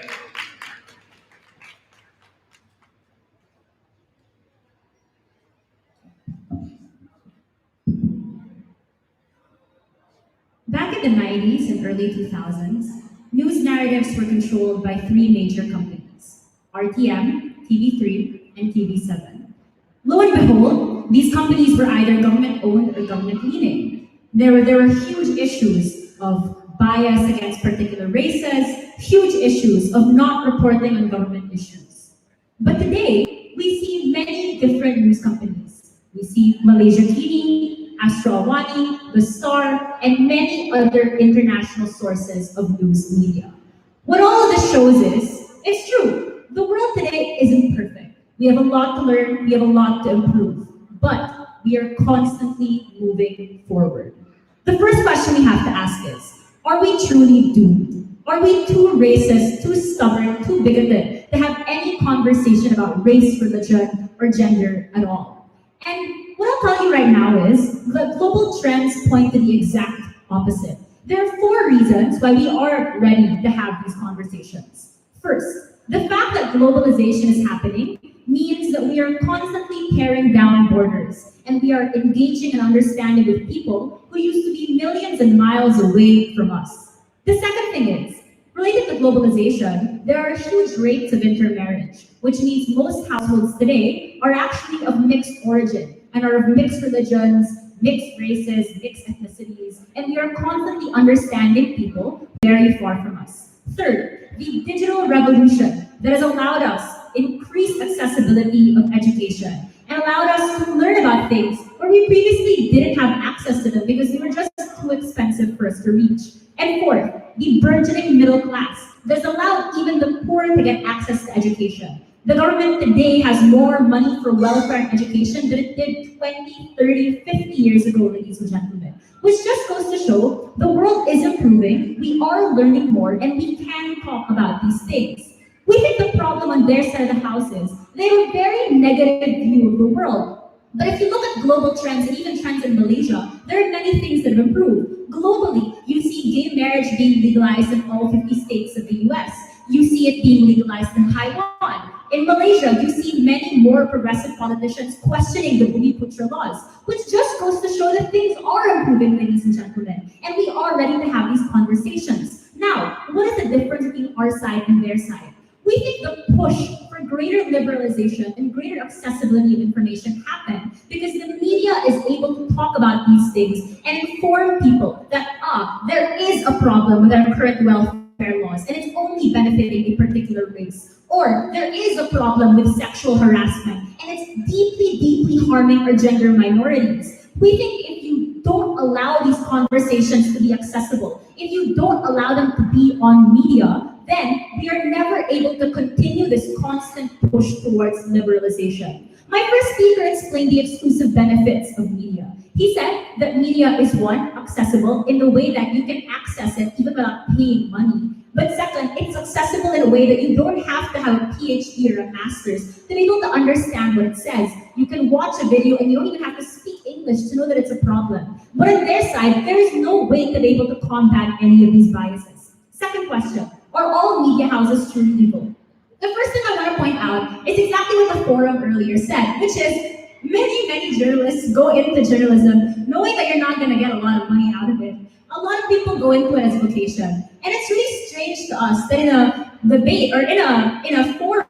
Back in the 90s and early 2000s, news narratives were controlled by three major companies: RTM, TV3, and TV7. Lo and behold, these companies were either government-owned or government-leaning. There were huge issues of bias against particular races, huge issues of not reporting on government issues. But today, we see many different news companies. We see Malaysia TV, Astro Awani, The Star, and many other international sources of news media. What all of this shows is, it's true, the world today isn't perfect. We have a lot to learn, we have a lot to improve, but we are constantly moving forward. The first question we have to ask is, are we truly doomed? Are we too racist, too stubborn, too bigoted to have any conversation about race, religion, or gender at all? And what I'll tell you right now is the global trends point to the exact opposite. There are 4 reasons why we are ready to have these conversations. First, the fact that globalization is happening means that we are constantly tearing down borders and we are engaging and understanding with people who used to be millions and miles away from us. The second thing is, related to globalization, there are huge rates of intermarriage, which means most households today are actually of mixed origin and are of mixed religions, mixed races, mixed ethnicities, and we are constantly understanding people very far from us. Third, the digital revolution that has allowed us increased accessibility of education and allowed us to learn about things where we previously didn't have access to them because they were just too expensive for us to reach. And fourth, the burgeoning middle class that's allowed even the poor to get access to education. The government today has more money for welfare and education than it did 20, 30, 50 years ago, ladies and gentlemen. Which just goes to show the world is improving, we are learning more, and we can talk about these things. We think the problem on their side of the house is they have a very negative view of the world. But if you look at global trends and even trends in Malaysia, there are many things that have improved. Globally, you see gay marriage being legalized in all 50 states of the US. You see it being legalized in Taiwan. In Malaysia, you see many more progressive politicians questioning the Bumiputra laws, which just goes to show that things are improving, ladies and gentlemen, and we are ready to have these conversations. Now, what is the difference between our side and their side? We think the push for greater liberalization and greater accessibility of information happen because the media is able to talk about these things and inform people that, there is a problem with our current welfare laws and it's only benefiting a particular race. Or there is a problem with sexual harassment and it's deeply, deeply harming our gender minorities. We think if you don't allow these conversations to be accessible, if you don't allow them to be on media, then we are never able to continue this constant push towards liberalization. My first speaker explained the exclusive benefits of media. He said that media is one, accessible in the way that you can access it even without paying money. But second, it's accessible in a way that you don't have to have a PhD or a master's to be able to understand what it says. You can watch a video and you don't even have to speak English to know that it's a problem. But on their side, there is no way to be able to combat any of these biases. Second question, are all media houses truly evil? The first thing I want to point out is exactly what the forum earlier said, which is many journalists go into journalism knowing that you're not going to get a lot of money out of it. A lot of people go into it as a vocation. And it's really strange to us that in a debate or in a forum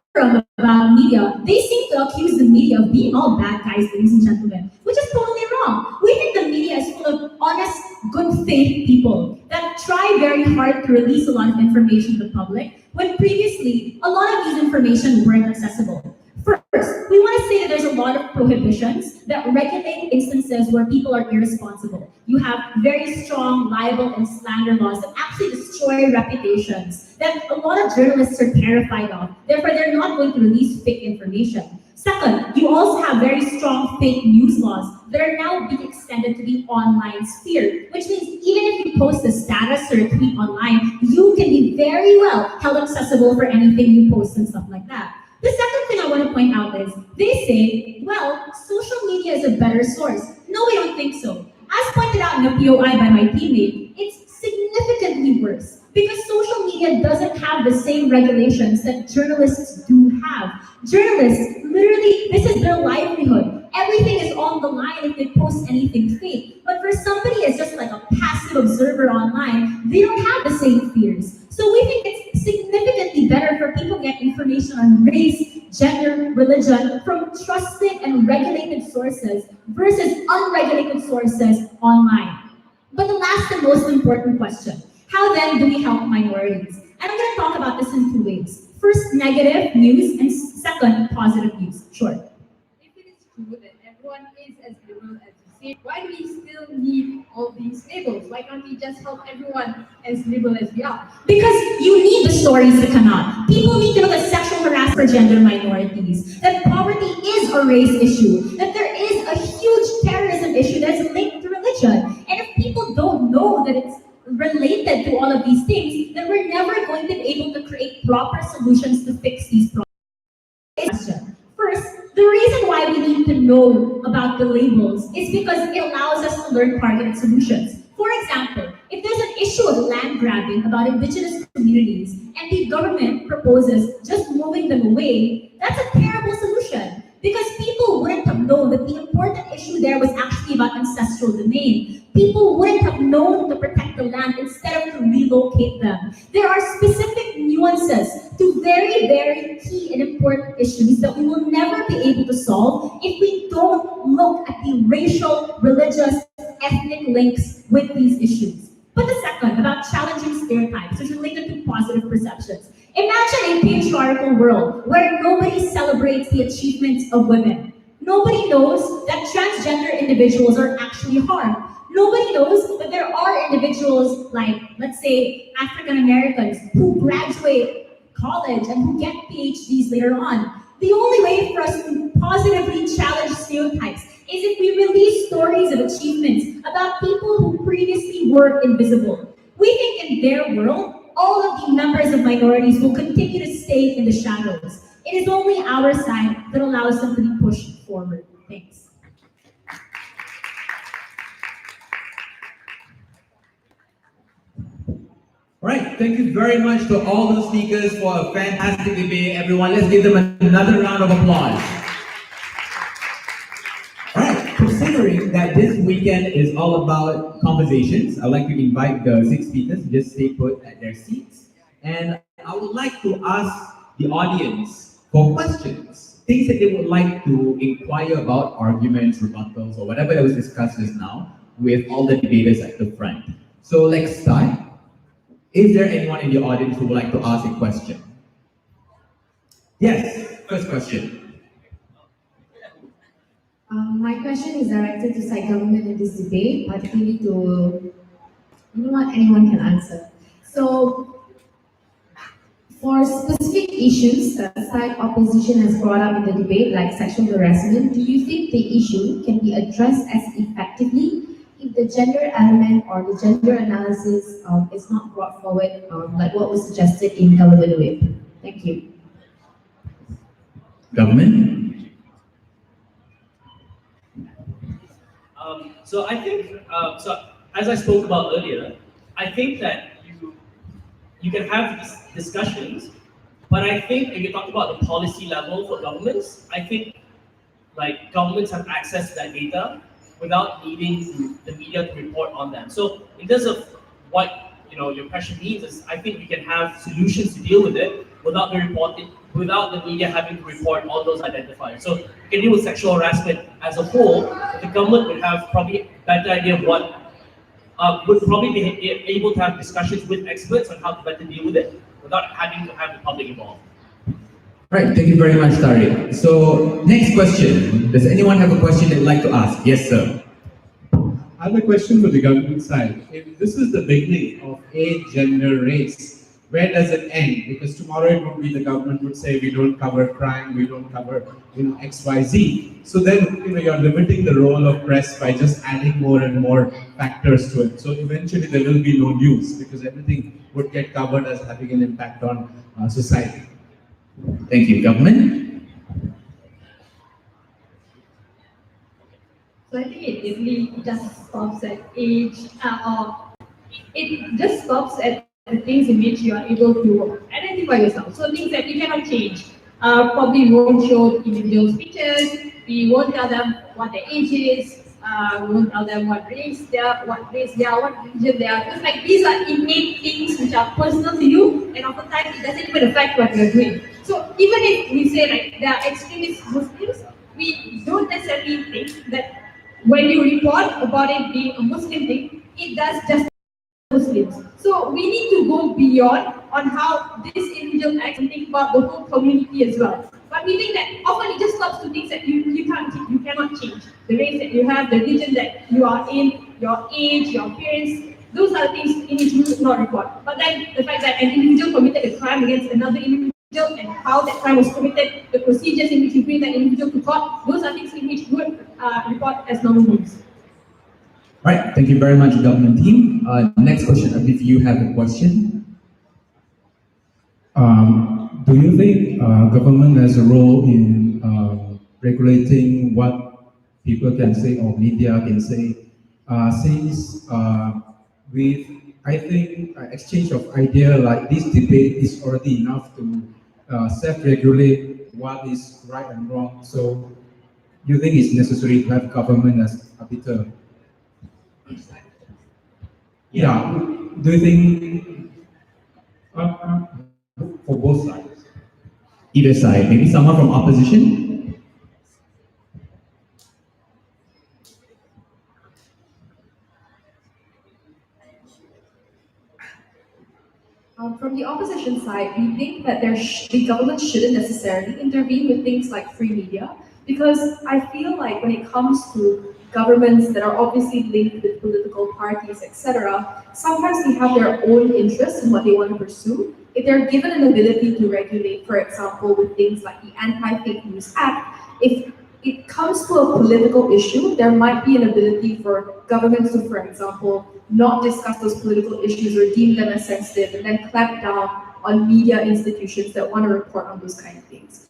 about media, they seem to accuse the media of being all bad guys, ladies and gentlemen, which is totally wrong. We think the media is full of honest, good faith people that try very hard to release a lot of information to the public, when previously a lot of these information weren't accessible. First, we want to say that there's a lot of prohibitions that regulate instances where people are irresponsible. You have very strong libel and slander laws that actually destroy reputations that a lot of journalists are terrified of. Therefore, they're not going to release fake information. Second, you also have very strong fake news laws that are now being extended to the online sphere, which means even if you post a status or a tweet online, you can be very well held accessible for anything you post and stuff like that. The second thing I want to point out is, they say, well, social media is a better source. No, we don't think so. As pointed out in the POI by my teammate, it's significantly worse because social media doesn't have the same regulations that journalists do have. Journalists, literally, this is their livelihood. Everything is on the line if they post anything fake. But for somebody as just like a passive observer online, they don't have the same fears. So we think it's significantly better for people to get information on race, gender, religion from trusted and regulated sources versus unregulated sources online. But the last and most important question, how then do we help minorities? And I'm going to talk about this in 2 ways. First, negative news, and second, positive news. Sure. If it is true that everyone is as liberal as you say, why do we still need all these labels? Why can't we just help everyone as liberal as we are? Because you need the stories to come out. People need to know that sexual harassment for gender minorities, that poverty is a race issue, that there is a huge terrorism issue that is linked to religion. And if people don't know that it's related to all of these things, then we're never going to be able to create proper solutions to fix these problems. First, the reason why we need to know about the labels is because it allows us to learn targeted solutions. For example, if there's an issue of land grabbing about indigenous communities and the government proposes just moving them away, that's a terrible solution because people wouldn't have known that the important issue there was actually about ancestral domain. People wouldn't have known to protect the land instead of to relocate them. There are specific nuances to very, very key and important issues that we will never be able to solve if we don't look at the racial, religious, ethnic links with these issues. But the second, about challenging stereotypes, is related to positive perceptions. Imagine a patriarchal world where nobody celebrates the achievements of women. Nobody knows that transgender individuals are actually harmed. Nobody knows that there are individuals like, let's say, African Americans who graduate college and who get PhDs later on. The only way for us to positively challenge stereotypes is if we release stories of achievements about people who previously were invisible. We think in their world, all of the members of minorities will continue to stay in the shadows. It is only our side that allows them to be pushed forward. Thanks. All right, thank you very much to all those speakers for a fantastic debate. Everyone, let's give them another round of applause. All right, considering that this weekend is all about conversations, I'd like to invite the 6 speakers to just stay put at their seats. And I would like to ask the audience for questions, things that they would like to inquire about, arguments, rebuttals, or whatever that was discussed just now with all the debaters at the front. So let's start. Is there anyone in the audience who would like to ask a question? Yes, first question. My question is directed to side government in this debate, particularly to, anyone can answer. So, for specific issues that side opposition has brought up in the debate, like sexual harassment, do you think the issue can be addressed as effectively if the gender element or the gender analysis is not brought forward, like what was suggested in Relevant Whip? Thank you. Government? So I think, so as I spoke about earlier, I think that you can have these discussions, but I think if you talk about the policy level for governments, I think like governments have access to that data without needing the media to report on them. So in terms of what your question means is, I think we can have solutions to deal with it without the media having to report all those identifiers. So you can deal with sexual harassment as a whole. The government would have probably a better idea of what would probably be able to have discussions with experts on how to better deal with it without having to have the public involved. Right, thank you very much, Tariq. So, next question. Does anyone have a question they'd like to ask? Yes, sir. I have a question for the government side. If this is the beginning of a gender race, where does it end? Because tomorrow it would be the government would say we don't cover crime, we don't cover XYZ. So then you're limiting the role of press by just adding more and more factors to it. So eventually there will be no news because everything would get covered as having an impact on society. Thank you. Government? So I think it really just stops at age, or it just stops at the things in which you are able to identify yourself. So things that we cannot change. Probably won't show individuals' pictures, we won't tell them what their age is, we won't tell them what race they are, what religion they are. Because like these are innate things which are personal to you, and oftentimes it doesn't even affect what you're doing. So even if we say like there are extremist Muslims, we don't necessarily think that when you report about it being a Muslim thing, it does just Muslims. So we need to go beyond on how this individual acts and think about the whole community as well. But we think that often it just stops to things that you cannot change. The race that you have, the religion that you are in, your age, your appearance, those are things in which you should not report. But then the fact that an individual committed a crime against another individual and how that crime was committed, the procedures in which you bring that individual to court, those are things in which you would report as normal news. right, thank you very much, government team. Next question, if you have a question. Do you think government has a role in regulating what people can say or media can say? Since with I think exchange of idea like this debate is already enough to self-regulate what is right and wrong. So, you think it's necessary to have government as arbiter? Yeah. Do you think for both sides? Either side, maybe someone from opposition? From the opposition side, we think that the government shouldn't necessarily intervene with things like free media, because I feel like when it comes to governments that are obviously linked with political parties, etc., sometimes they have their own interests in what they want to pursue. If they're given an ability to regulate, for example, with things like the Anti-Fake News Act, if it comes to a political issue, there might be an ability for governments to, for example, not discuss those political issues or deem them as sensitive, and then clamp down on media institutions that want to report on those kind of things.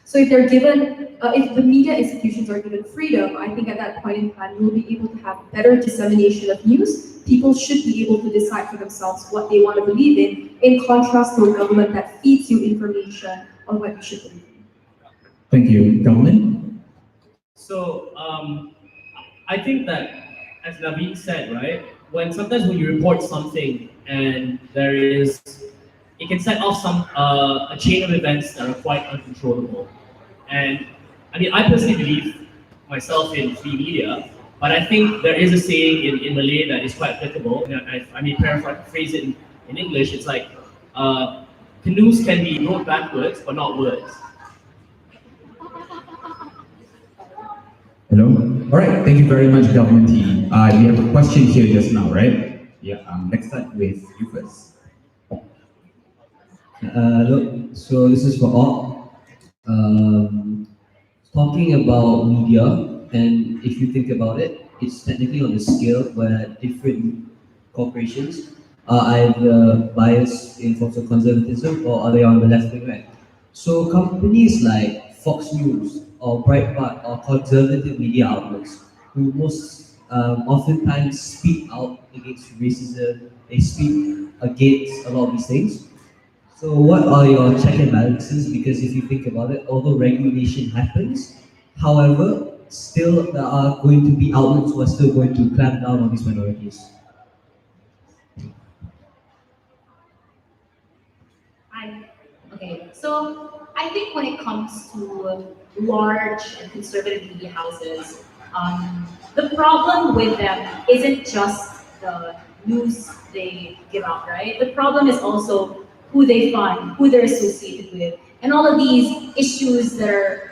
So if they're given, if the media institutions are given freedom, I think at that point in time, we'll be able to have better dissemination of news. People should be able to decide for themselves what they want to believe in contrast to a government that feeds you information on what you should believe in. Thank you, government. So I think that, as Naveen said, right, sometimes when you report something and it can set off a chain of events that are quite uncontrollable. And I mean, I personally believe myself in free media, but I think there is a saying in Malay that is quite applicable. And I mean, paraphrase it in English. It's like canoes can be rowed backwards, but not words. Hello? All right, thank you very much, government team. We have a question here just now, right? Yeah, next time with you first. Look, so this is for all. Talking about media, and if you think about it, it's technically on a scale where different corporations are either biased in forms of conservatism or are they on the left wing, right? So companies like Fox News or Breitbart or conservative media outlets who most oftentimes speak out against racism, they speak against a lot of these things. So what are your check and balances? Because if you think about it, although regulation happens, however, still there are going to be outlets who are still going to clamp down on these minorities. Okay, so I think when it comes to large and conservative media houses, the problem with them isn't just the news they give out, right? The problem is also who they fund, who they're associated with, and all of these issues that are,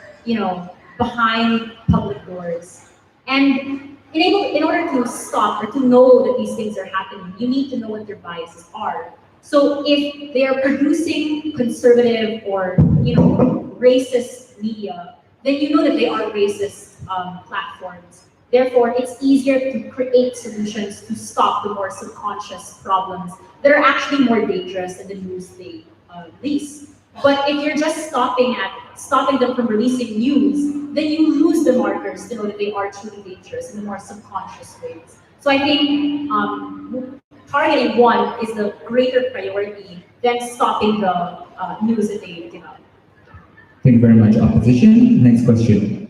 behind public doors. And in order to stop or to know that these things are happening, you need to know what their biases are. So if they are producing conservative or racist media, then you know that they are racist platforms. Therefore, it's easier to create solutions to stop the more subconscious problems that are actually more dangerous than the news they release. But if you're just stopping them from releasing news, then you lose the markers to know that they are truly dangerous in the more subconscious ways. So I think targeting one is the greater priority than stopping the news that they give out. Thank you very much, opposition. Next question.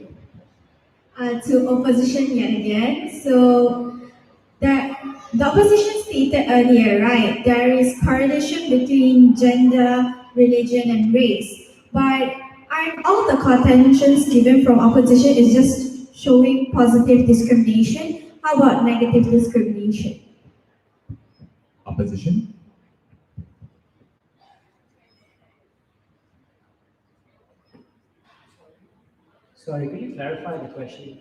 To opposition yet again. So the opposition stated earlier, right, there is correlation between gender, religion, and race. But aren't all the contentions given from opposition is just showing positive discrimination? How about negative discrimination? Opposition? Sorry, could you clarify the question?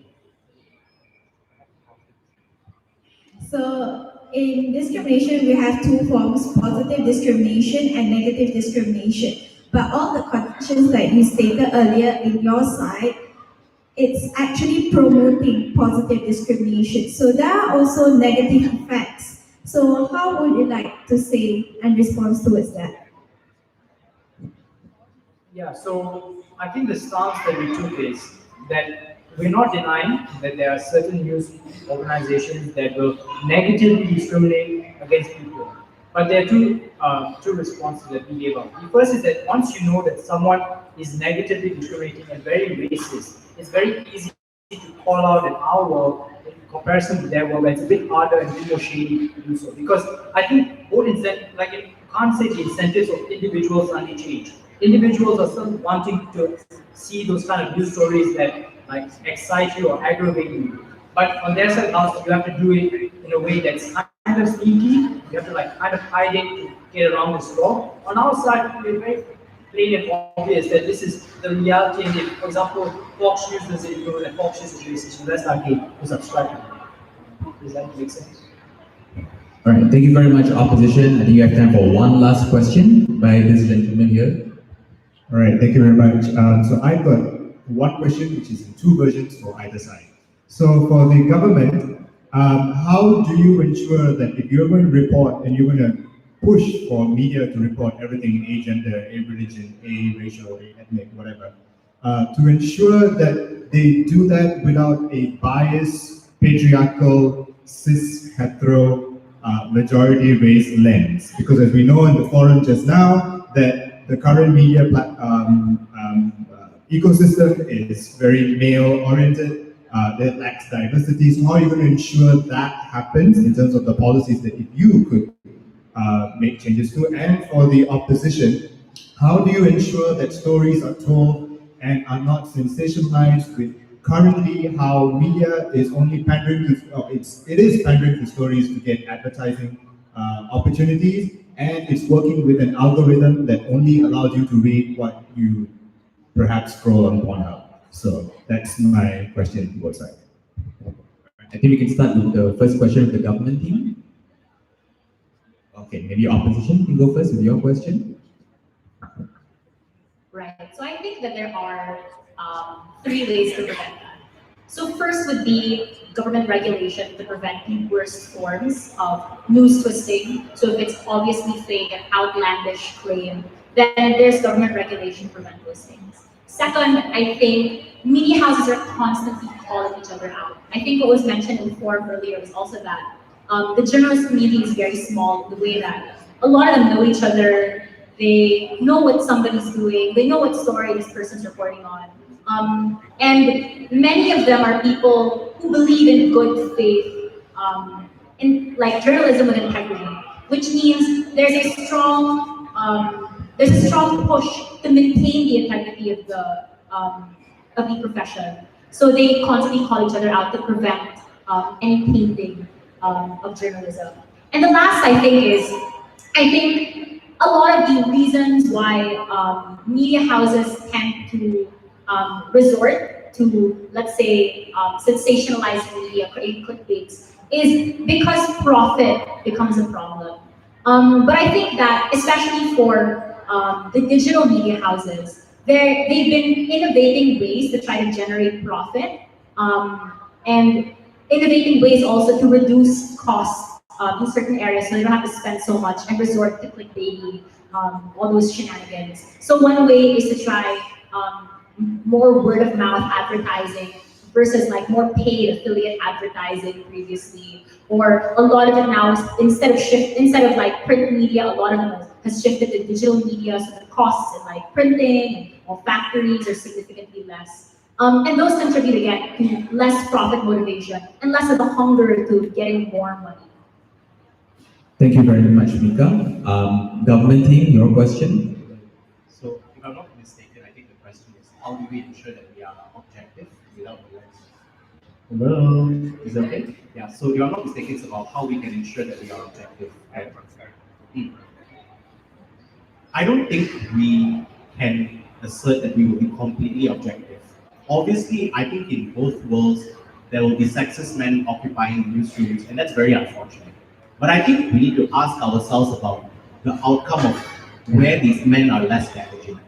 So in discrimination, we have two forms, positive discrimination and negative discrimination. But all the conditions that you stated earlier in your side it's actually promoting positive discrimination. So there are also negative effects. So how would you like to say and respond towards that? Yeah, so I think the stance that we took is that we're not denying that there are certain news organizations that will negatively discriminate against people. But there are two responses that we gave out. The first is that once you know that someone is negatively discriminating and very racist, it's very easy to call out in our world in comparison to their world, where it's a bit harder and a bit more shady to do so. Because I think both like you can't say the incentives of individuals suddenly change. Individuals are still wanting to see those kind of news stories that like excite you or aggravate you. But on their side, also you have to do it in a way that's kind of sneaky. You have to like kind of hide it to get around this law. On our side, we're very plain and obvious that this is the reality. And if, for example, Fox News does it, you know, and Fox News is racist, so that's okay to subscribe to it. Does that make sense? All right, thank you very much, opposition. I think you have time for one last question by this gentleman here. All right, thank you very much. So I've got one question, which is in two versions for either side. So for the government, how do you ensure that if you're going to report and you're going to push for media to report everything, a gender, a religion, a racial, a ethnic, whatever, to ensure that they do that without a biased, patriarchal, cis, hetero, majority race lens? Because as we know in the forum just now, that the current media ecosystem is very male-oriented, that lacks diversity. So how are you going to ensure that happens in terms of the policies that if you could make changes to? And for the opposition, how do you ensure that stories are told and are not sensationalized with currently how media is only pandering to, it is pandering to stories to get advertising opportunities, and it's working with an algorithm that only allows you to read what you perhaps scroll on Pornhub. So that's my question to both sides. I think we can start with the first question of the government team. Okay, maybe opposition can go first with your question. Right. So I think that there are three ways to prevent that. So first would be government regulation to prevent the worst forms of news twisting. So if it's obviously fake and outlandish claim, then there's government regulation to prevent those things. Second, I think media houses are constantly calling each other out. I think what was mentioned in the forum earlier was also that the journalist community is very small, the way that a lot of them know each other, they know what somebody's doing, they know what story this person's reporting on. And many of them are people who believe in good faith, in like journalism with integrity, which means there's a strong push to maintain the integrity of the profession. So they constantly call each other out to prevent any tainting of journalism. And the last I think a lot of the reasons why media houses tend to resort to, let's say, sensationalized media, create clickbaits, is because profit becomes a problem. But I think that, especially for the digital media houses, they've been innovating ways to try to generate profit, and innovating ways also to reduce costs in certain areas so they don't have to spend so much and resort to clickbaiting, all those shenanigans. So one way is to try more word of mouth advertising versus like more paid affiliate advertising previously. Or a lot of it now is instead of like print media, a lot of them has shifted to digital media, so the costs in like printing or factories are significantly less. And those contribute again to less profit motivation and less of a hunger to getting more money. Thank you very much, Mika. Government team, your question. So, if I'm not mistaken, I think the question is how do we ensure that we are objective without bias? Hello. Is that okay? Yeah, so if I'm not mistaken, it's about how we can ensure that we are objective and transparent. I don't think we can assert that we will be completely objective. Obviously, I think in both worlds, there will be sexist men occupying newsrooms, and that's very unfortunate. But I think we need to ask ourselves about the outcome of where these men are less damaging.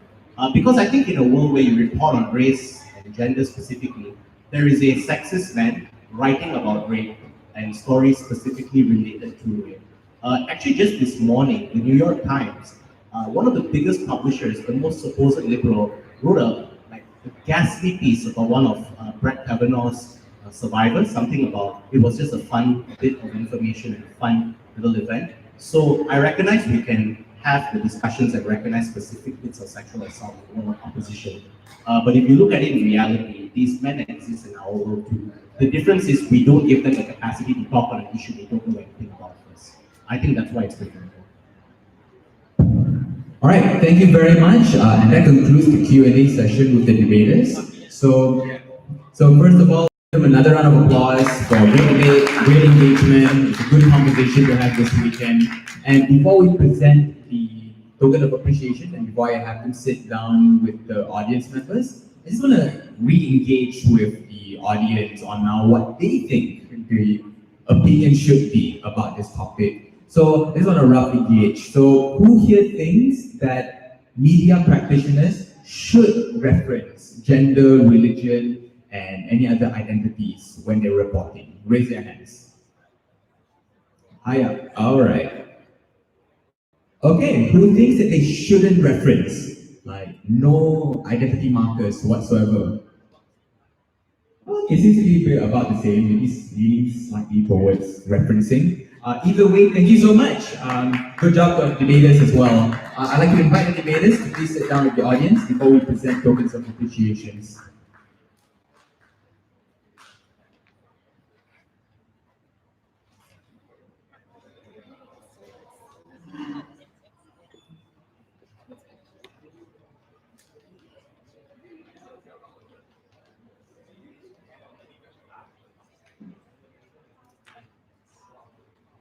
Because I think in a world where you report on race and and gender specifically, there is a sexist man writing about rape and stories specifically related to rape. Actually, just this morning, the New York Times, one of the biggest publishers, the most supposed liberal, wrote a ghastly piece about one of Brett Kavanaugh's survivors, something about it was just a fun bit of information and a fun little event. So I recognize we can have the discussions and recognize specific bits of sexual assault in our opposition. But if you look at it in reality, these men exist in our world too. The difference is we don't give them the capacity to talk on an issue they don't know anything about first. I think that's why it's different. All right, thank you very much, and that concludes the Q&A session with the debaters. So first of all, another round of applause for great debate, great engagement. It's a good conversation to have this weekend. And before we present the token of appreciation, and before I have them sit down with the audience members, I just want to re-engage with the audience on now what they think the opinion should be about this topic. So I just want to roughly gauge. So who here thinks that media practitioners should reference gender, religion, and any other identities when they're reporting? Raise your hands. Hiya. All right. Okay, who thinks that they shouldn't reference? Like, no identity markers whatsoever? Well, it seems to be about the same, maybe leaning slightly towards referencing. Either way, thank you so much. Good job to the debaters as well. I'd like to invite the debaters to please sit down with the audience before we present tokens of appreciations.